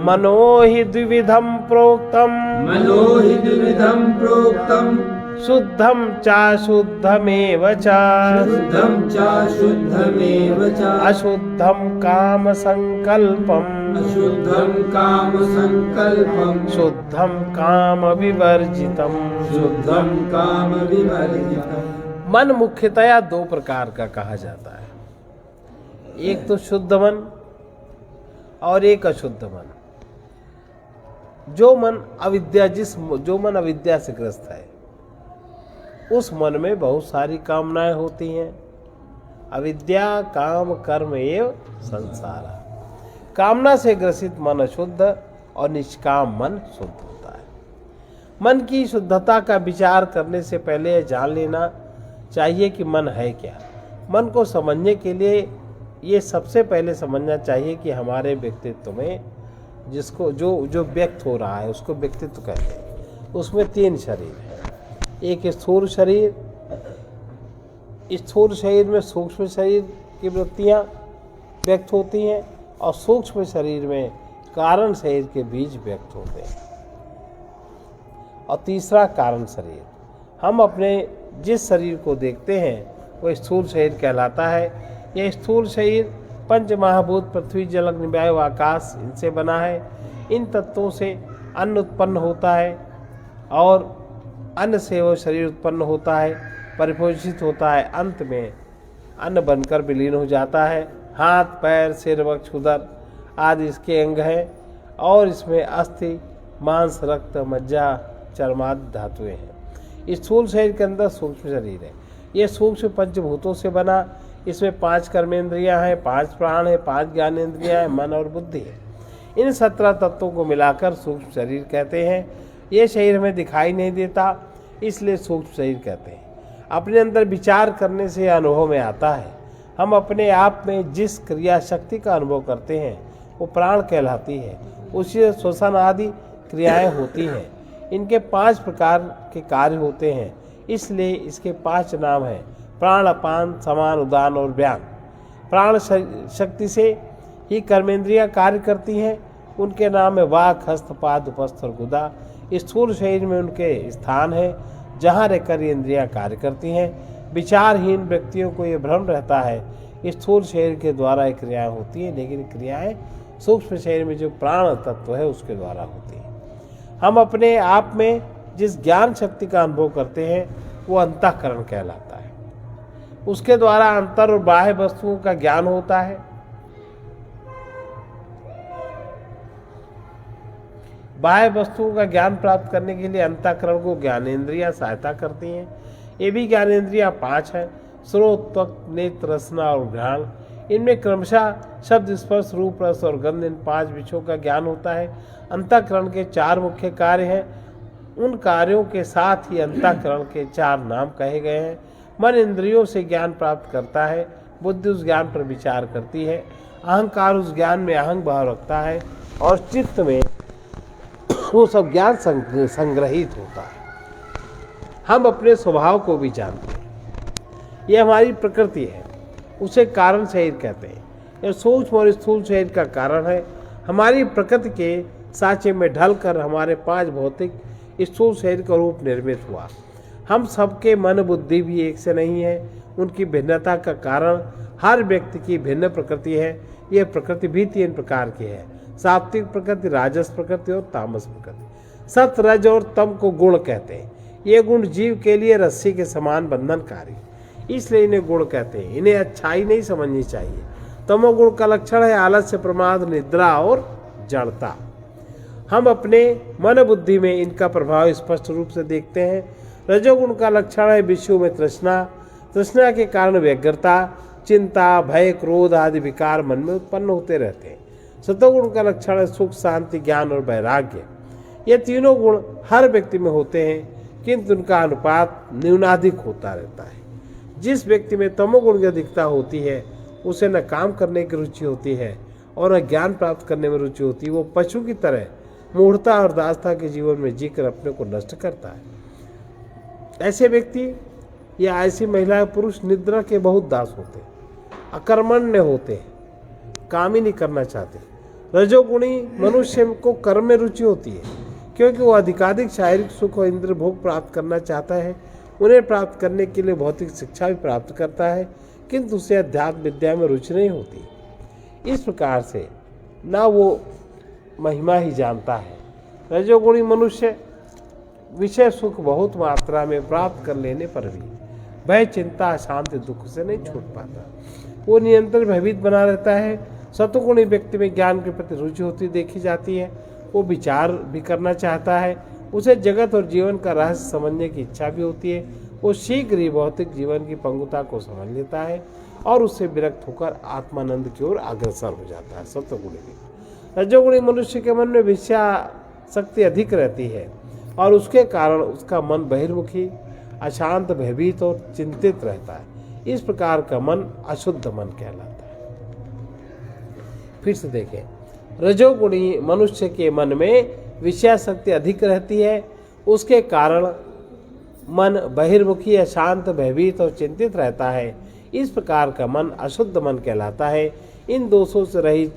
मनो हि द्विविधं प्रोक्तम् शुद्धं चाशुद्धमेव च अशुद्धं काम संकल्पं शुद्धं काम विवर्जितम्। मन मुख्यतया दो प्रकार का कहा जाता है, एक तो शुद्ध मन और एक अशुद्ध मन। जो मन अविद्या से ग्रस्त है, उस मन में बहुत सारी कामनाएं होती हैं। अविद्या काम कर्म एव संसार। कामना से ग्रसित मन अशुद्ध और निष्काम मन शुद्ध होता है। मन की शुद्धता का विचार करने से पहले यह जान लेना चाहिए कि मन है क्या। मन को समझने के लिए ये सबसे पहले समझना चाहिए कि हमारे व्यक्तित्व में जिसको जो व्यक्त हो रहा है उसको व्यक्तित्व कहते हैं। उसमें तीन शरीर हैं। एक स्थूल शरीर, स्थूल शरीर में सूक्ष्म शरीर की वृत्तियाँ व्यक्त होती हैं और सूक्ष्म शरीर में कारण शरीर के बीज व्यक्त होते हैं। और तीसरा कारण शरीर। हम अपने जिस शरीर को देखते हैं वो स्थूल शरीर कहलाता है। यह स्थूल शरीर पंच महाभूत पृथ्वी, जल, अग्नि, वायु, आकाश इनसे बना है। इन तत्वों से अन्न उत्पन्न होता है और अन्न से वो शरीर उत्पन्न होता है, परिपोषित होता है, अंत में अन्न बनकर विलीन हो जाता है। हाथ, पैर, सिर, वक्ष, उदर आदि इसके अंग हैं और इसमें अस्थि, मांस, रक्त, मज्जा, चर्मादि धातुएं हैं। स्थूल शरीर के अंदर सूक्ष्म शरीर है। ये सूक्ष्म पंचभूतों से बना। इसमें 5 कर्मेंद्रियां हैं, 5 प्राण हैं, 5 ज्ञानेंद्रियां हैं, मन और बुद्धि है। इन 17 तत्वों को मिलाकर सूक्ष्म शरीर कहते हैं। ये शरीर हमें दिखाई नहीं देता, इसलिए सूक्ष्म शरीर कहते हैं। अपने अंदर विचार करने से अनुभव में आता है। हम अपने आप में जिस क्रिया शक्ति का अनुभव करते हैं वो प्राण कहलाती है। उसी श्वसन आदि क्रियाएं होती हैं। इनके 5 प्रकार के कार्य होते हैं, इसलिए इसके 5 नाम हैं: प्राण, अपान, समान, उदान और व्यान। प्राण शक्ति से ही कर्मेंद्रियां कार्य करती हैं। उनके नाम है वाक, हस्त, पाद, उपस्थ और गुदा। स्थूल शरीर में उनके स्थान है जहाँ रहकर ये इंद्रियां कार्य करती हैं। विचारहीन व्यक्तियों को ये भ्रम रहता है स्थूल शरीर के द्वारा ये क्रियाएँ होती हैं, लेकिन क्रियाएँ सूक्ष्म शरीर में जो प्राण तत्व है उसके द्वारा होती हैं। हम अपने आप में जिस ज्ञान शक्ति का अनुभव करते हैं वो अंतःकरण कहलाता है। उसके द्वारा अंतर और बाह्य वस्तुओं का ज्ञान होता है। बाह्य वस्तुओं का ज्ञान प्राप्त करने के लिए अंतःकरण को ज्ञानेंद्रियां सहायता करती हैं। ये भी ज्ञानेंद्रियां 5 हैं: श्रोत, त्वक, नेत्र, रसना और घ्राण। इनमें क्रमशः शब्द, स्पर्श, रूप, रस और गंध इन 5 विषयों का ज्ञान होता है। अंतःकरण के 4 मुख्य कार्य हैं। उन कार्यों के साथ ही अंतःकरण के 4 नाम कहे गए हैं। मन इंद्रियों से ज्ञान प्राप्त करता है। बुद्धि उस ज्ञान पर विचार करती है। अहंकार उस ज्ञान में अहंग भाव रखता है और चित्त में वो सब ज्ञान संग्रहित होता है। हम अपने स्वभाव को भी जानते हैं। ये हमारी प्रकृति है। उसे कारण शरीर कहते हैं। यह सूक्ष्म और स्थूल शरीर का कारण है। हमारी प्रकृति के साँचे में ढलकर हमारे 5 भौतिक स्थूल शरीर का रूप निर्मित हुआ। हम सबके मन बुद्धि भी एक से नहीं है। उनकी भिन्नता का कारण हर व्यक्ति की भिन्न प्रकृति है। यह प्रकृति भी 3 प्रकार की है, सात्विक प्रकृति, राजस प्रकृति और तामस प्रकृति। सत, रज और तम को गुण कहते हैं। ये गुण जीव के लिए रस्सी के समान बंधनकारी, इसलिए इन्हें गुण कहते हैं। इन्हें अच्छाई नहीं समझनी चाहिए। तमोगुण का लक्षण है आलस्य, प्रमाद, निद्रा और जड़ता। हम अपने मन बुद्धि में इनका प्रभाव स्पष्ट रूप से देखते हैं। रजोगुण का लक्षण है विषयों में तृष्णा। तृष्णा के कारण व्यग्रता, चिंता, भय, क्रोध आदि विकार मन में उत्पन्न होते रहते हैं। सतोगुण का लक्षण है सुख, शांति, ज्ञान और वैराग्य। ये तीनों गुण हर व्यक्ति में होते हैं, किंतु उनका अनुपात न्यूनाधिक होता रहता है। जिस व्यक्ति में तमोगुण की अधिकता होती है उसे न काम करने की रुचि होती है और न ज्ञान प्राप्त करने में रुचि होती है। वो पशु की तरह मूढ़ता और दासता के जीवन में जीकर अपने को नष्ट करता है। ऐसे व्यक्ति या ऐसी महिला पुरुष निद्रा के बहुत दास होते हैं, अकर्मण्य होते हैं, काम ही नहीं करना चाहते। रजोगुणी मनुष्य को कर्म में रुचि होती है, क्योंकि वो अधिकाधिक शारीरिक सुख और इंद्र भोग प्राप्त करना चाहता है। उन्हें प्राप्त करने के लिए भौतिक शिक्षा भी प्राप्त करता है, किंतु उसे अध्यात्म विद्या में रुचि नहीं होती। इस प्रकार से ना वो महिमा ही जानता है। रजोगुणी मनुष्य विषय सुख बहुत मात्रा में प्राप्त कर लेने पर भी भय, चिंता, अशांति, दुख से नहीं छूट पाता। वो निरंतर भयभीत बना रहता है। सतोगुणी व्यक्ति में ज्ञान के प्रति रुचि होती देखी जाती है। वो विचार भी करना चाहता है। उसे जगत और जीवन का रहस्य समझने की इच्छा भी होती है। वो शीघ्र ही भौतिक जीवन की पंगुता को समझ लेता है और उससे विरक्त होकर आत्मानंद की ओर अग्रसर हो जाता है। सत्वगुणी। रजोगुणी मनुष्य के मन में विषयासक्ति अधिक रहती है और उसके कारण उसका मन बहिर्मुखी, अशांत, भयभीत और चिंतित रहता है। इस प्रकार का मन अशुद्ध मन कहलाता है। फिर से देखें, रजोगुणी मनुष्य के मन में विषयासक्ति अधिक रहती है, उसके कारण मन बहिर्मुखी, अशांत, भयभीत और चिंतित रहता है। इस प्रकार का मन अशुद्ध मन कहलाता है। इन दोषों से रहित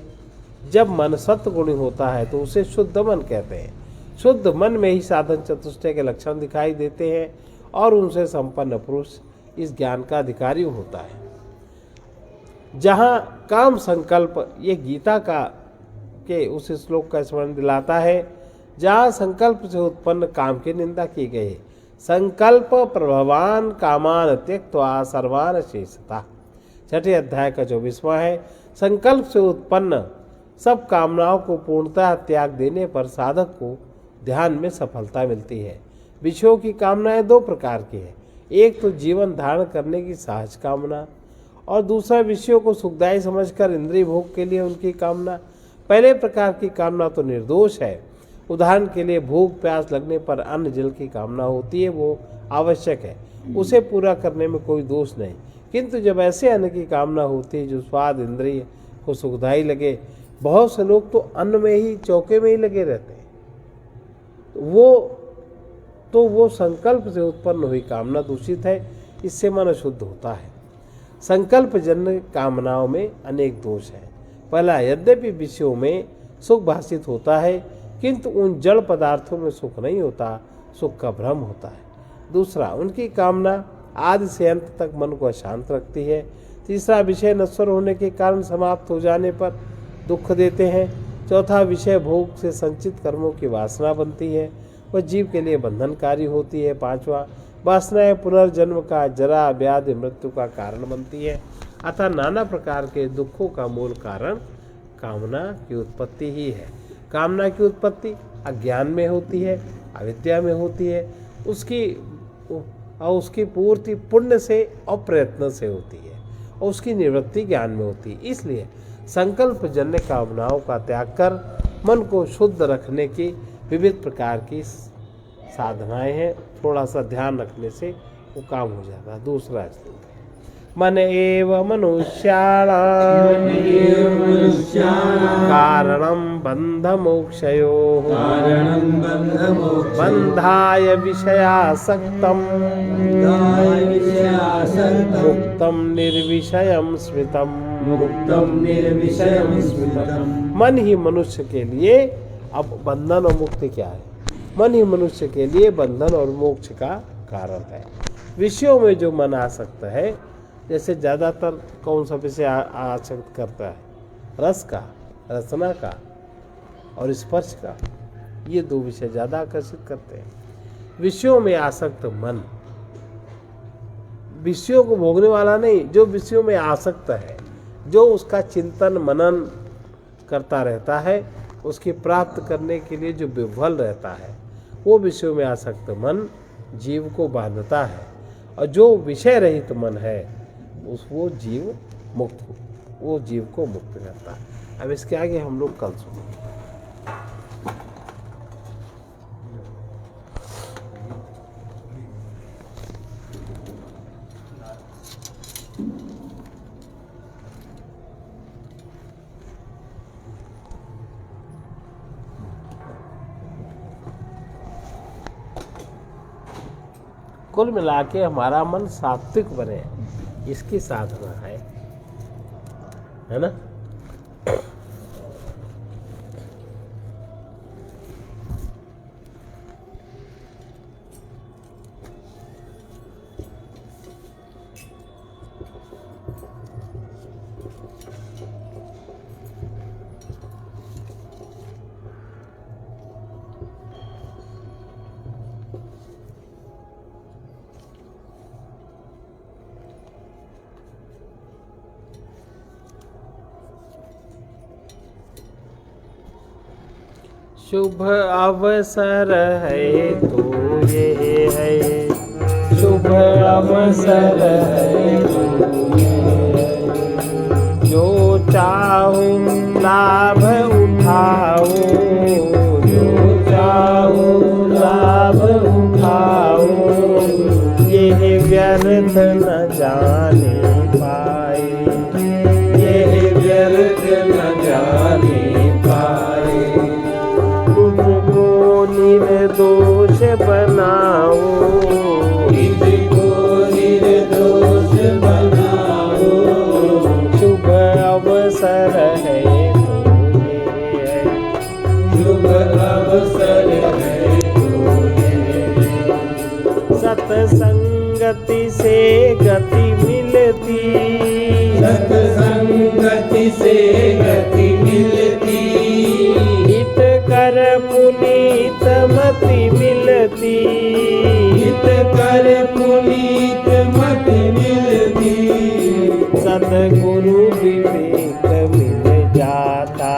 जब मन सत्वगुणी होता है तो उसे शुद्ध मन कहते हैं। शुद्ध मन में ही साधन चतुष्टय के लक्षण दिखाई देते हैं और उनसे संपन्न पुरुष इस ज्ञान का अधिकारी होता है। जहाँ काम संकल्प, ये गीता का के उस श्लोक का स्मरण दिलाता है जहाँ संकल्प से उत्पन्न काम की निंदा की गई है। संकल्प प्रभवान कामान त्यक्त्वा सर्वान शेषता, 6ठे अध्याय का 24वां है। संकल्प से उत्पन्न सब कामनाओं को पूर्णतः त्याग देने पर साधक को ध्यान में सफलता मिलती है। विषयों की कामनाएं 2 प्रकार की है। एक तो जीवन धारण करने की सहज कामना और दूसरा विषयों को सुखदायी समझकर इंद्रिय भोग के लिए उनकी कामना। पहले प्रकार की कामना तो निर्दोष है। उदाहरण के लिए भूख प्यास लगने पर अन्न जल की कामना होती है, वो आवश्यक है, उसे पूरा करने में कोई दोष नहीं। किंतु जब ऐसे अन्न की कामना होती है जो स्वाद इंद्रिय को सुखदायी लगे, बहुत से लोग तो अन्न में ही, चौके में ही लगे रहते हैं, वो संकल्प से उत्पन्न हुई कामना दूषित है। इससे मन अशुद्ध होता है। संकल्प जन्य कामनाओं में अनेक दोष हैं। पहला, यद्यपि विषयों में सुख भाषित होता है किंतु उन जड़ पदार्थों में सुख नहीं होता, सुख का भ्रम होता है। दूसरा, उनकी कामना आदि से अंत तक मन को अशांत रखती है। तीसरा, विषय नश्वर होने के कारण समाप्त हो जाने पर दुख देते हैं। चौथा, विषय भोग से संचित कर्मों की वासना बनती है, वह जीव के लिए बंधनकारी होती है। पांचवा, वासनाएं पुनर्जन्म का, जरा, व्याधि, मृत्यु का कारण बनती है। अतः नाना प्रकार के दुखों का मूल कारण कामना की उत्पत्ति ही है। कामना की उत्पत्ति अज्ञान में होती है, अविद्या में होती है। उसकी पूर्ति पुण्य से और प्रयत्न से होती है और उसकी निवृत्ति ज्ञान में होती है। इसलिए संकल्प जन्य कामनाओं का त्याग कर मन को शुद्ध रखने की विविध प्रकार की साधनाएं हैं। थोड़ा सा ध्यान रखने से वो काम हो जाता है। दूसरा, मन एव मनुष्याणां कारणं बन्धमोक्षयोः बन्धाय विषयासक्तं मुक्तं निर्विषयं स्मृतम्। मन ही मनुष्य के लिए, अब बंधन और मुक्ति क्या है? मन ही मनुष्य के लिए बंधन और मोक्ष का कारण है। विषयों में जो मन आसक्त है, जैसे ज़्यादातर कौन सा विषय आसक्त करता है? रस का, रसना का और स्पर्श का, ये दो विषय ज़्यादा आकर्षित करते हैं। विषयों में आसक्त मन विषयों को भोगने वाला नहीं, जो विषयों में आसक्त है, जो उसका चिंतन मनन करता रहता है, उसकी प्राप्त करने के लिए जो विह्वल रहता है, वो विषयों में आसक्त मन जीव को बांधता है। और जो विषय रहित मन है वो जीव मुक्त, वो जीव को मुक्त करता है। अब इसके आगे हम लोग कल सुनेंगे। कुल मिला के हमारा मन सात्विक बने, इसकी साधना है ना। शुभ अवसर है तो ये है, शुभ अवसर है तो ये है, जो चाहो लाभ उठाओ, जो चाहो लाभ उठाओ, ये व्यर्थ न जाने पाए, ये व्यर्थ न जाने पाए। निर्दोष बनाओ, इसको निर्दोष बनाओ, शुभ अवसर है तो ये है, शुभ अवसर है तो ये है। सत्संगति से गति मिलती, सत्संगति से गति मिलती, हित कर पुनीत मति मिलती, हित कर पुनीत मति मिलती, सद्गुरु विवेक मिल जाता,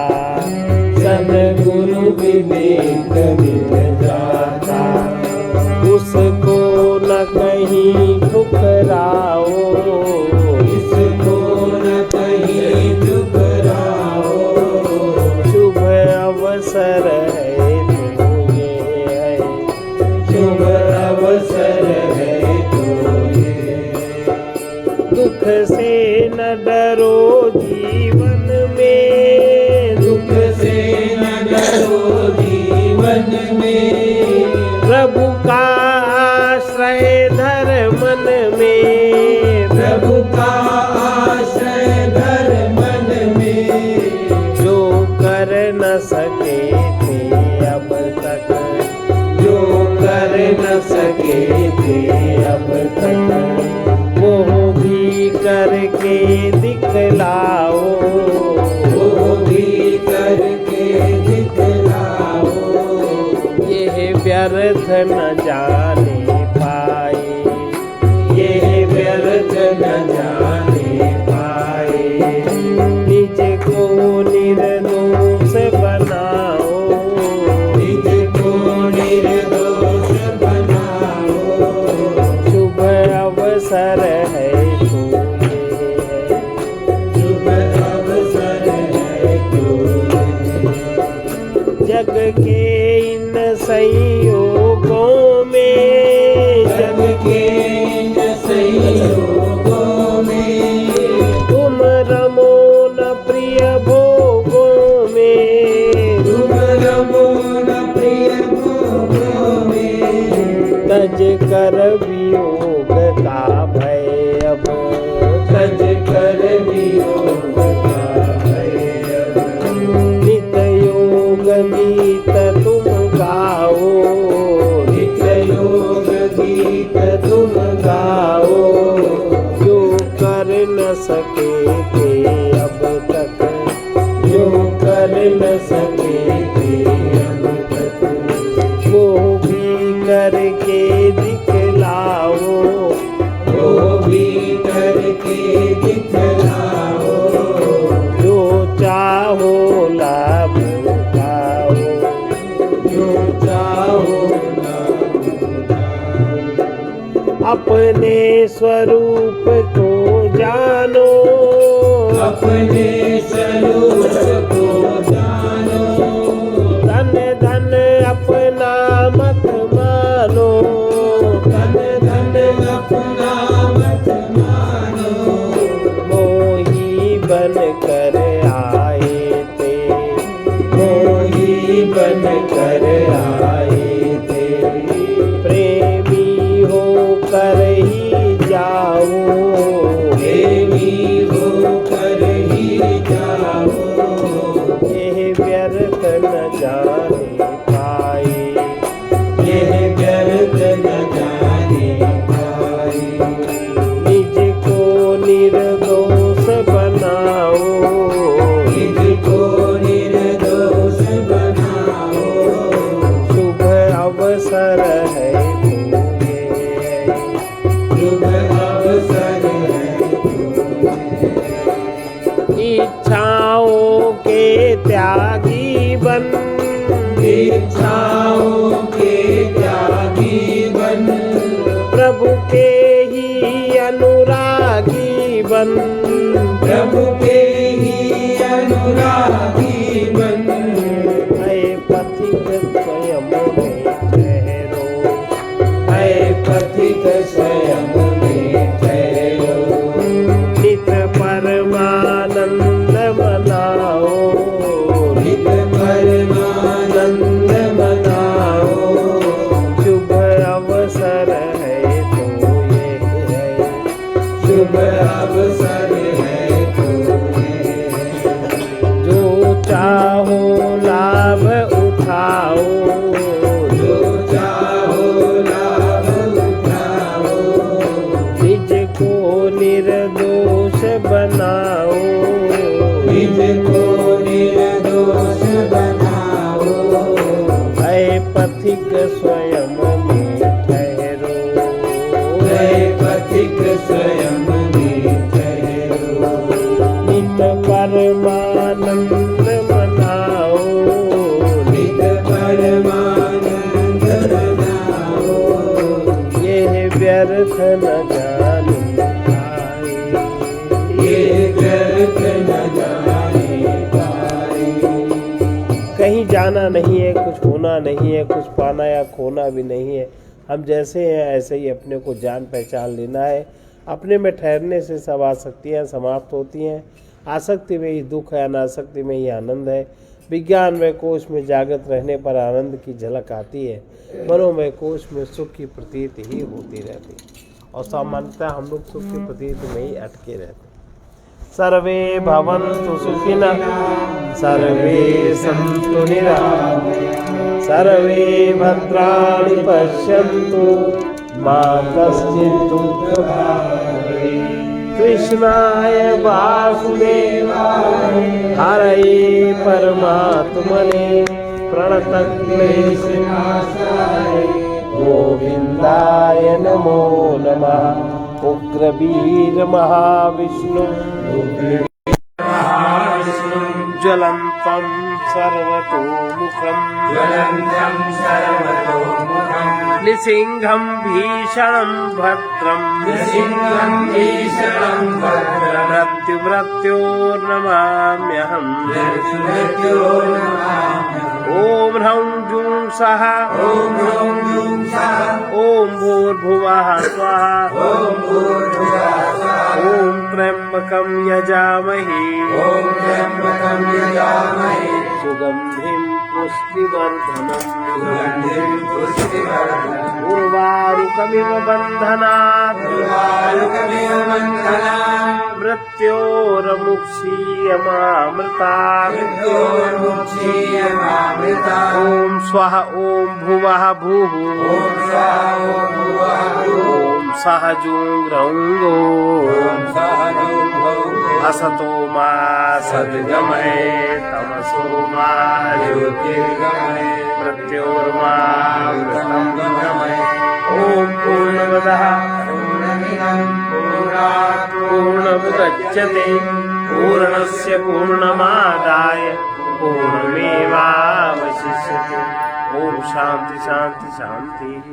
सद्गुरु विवेक मिल जाता, उसको न कहीं ठुकराओ, इसको न कहीं ठुकराओ, शुभ अवसर है तो ये है, शुभ अवसर है तो ये है। दुख से न डरो जीवन में, दुख से न डरो जीवन में, प्रभु का आश्रय धर मन में, प्रभु का आश्रय धर मन में, जो कर न सके थे अब तक, जो कर न सके थे अब तक, वो भी करके दिखलाओ, वो भी करके दिखलाओ, ये व्यर्थ न जाने पाए, ये व्यर्थ न जाने पाए, निज को निर्दोष बनाओ, निज को निर्दोष बनाओ, शुभ अवसर है तो ये है, शुभ अवसर है तो ये है। जग के इन संयोगों में, जग के इन संयोगों में, वियोग का भय अब, तज कर वियोग का भय अब। नित योग गीत तुम गाओ, नित योग गीत तुम गाओ, जो कर न सके थे अब तक, जो कर न सके थे अब तक, वो भी करके दिखलाओ, वो भी करके दिखलाओ, जो चाहो लाभ उठाओ, जो चाहो लाभ उठाओ। अपने स्वरूप को जानो, अपने स्वरूप को जानो, धन धन अपना मत मानो, धन धन अपना मत मानो, मोही बन कर आए थे, मोही बन कर आए थे, प्रेमी होकर ही जाओ, प्रेमी होकर ही जाओ, यह व्यर्थ न जाने पाए, यह व्यर्थ न जाने पाए, निज को निर्दोष बनाओ, निज को निर्दोष बनाओ, शुभ अवसर है तो ये, शुभ अवसर है इच्छाओं के त्यागी बन, इच्छाओं के त्यागी बन, प्रभु के ही अनुरागी बन, प्रभु के ही अनुरागी बन, है पथिक स्वयं में ठहरो, है पथिक स्वयं में ठहरो, नित परमानंद मनाओ, नित परमानंद मनाओ, शुभ अवसर है तो ये है, शुभ अवसर है तो ये है, जो चाहो लाभ उठाओ, जो चाहो लाभ उठाओ, निज को निर्दोष बनाओ, निज को निर्दोष बनाओ, है पथिक स्वयं में ठहरो, है पथिक स्वयं में ठहरो, नित परमानंद मनाओ, नित परमानंद मनाओ, यह व्यर्थ न जाने पाए, ये व्यर्थ न जाने पाए। कहीं जाना नहीं है, कुछ होना नहीं है, कुछ पाना या खोना भी नहीं है। हम जैसे हैं ऐसे ही अपने को जान पहचान लेना है। अपने में ठहरने से सब आसक्तियाँ समाप्त होती हैं। आसक्ति में ही दुख है, अनासक्ति में ही आनंद है। विज्ञानमय कोश में जागृत रहने पर आनंद की झलक आती है, मनोमय कोश में सुख की प्रतीति ही होती रहती है। और सामान्यतः हम लोग सुख की प्रतीति में ही अटके रहते हैं। सर्वे भवन्तु सुखिनः, सर्वे सन्तु निरामयाः, सर्वे भद्राणि पश्यन्तु, मा कश्चित् दुःखभाग् भवेत्। कृष्णाय वासुदेवाय हरये परमात्मने प्रणतक्लेशनाशाय गोविन्दाय नमो नमः। उग्रवीर महाविष्णु ज्वलन्तं सर्वतोमुखं नृसिंहं भीषणं भद्रं मृत्युर्नमाम्यहम्। ॐ ह्रौं जूं सः ॐ भूर्भुवः स्वः ॐ त्र्यम्बकं यजामहे सुगन्धिं पुष्टिवर्धनम् सुगन्धिं पुष्टिवर्धनम् उर्वारुकमिव बन्धनात् उर्वारुकमिव बन्धनात् मृत्योर्मुक्षीयमामृतात् मृत्योर्मुक्षीयमामृतात् ॐ स्वः ॐ भुवः भूः ॐ स्वाहा ॐ भुवः भूः ॐ सः जूङ्ग्रौङ्गो ॐ सहजो असतो मा सद्गमये तमसो मा ज्योतिर्गमये मृत्योर्मामृतं गमये ॐ पूर्णमदः पूर्णमिदं पूर्णात् पूर्णमुदच्यते पूर्णस्य पूर्णमादाय पूर्णमेवावशिष्यते ॐ शान्ति शान्ति शान्तिः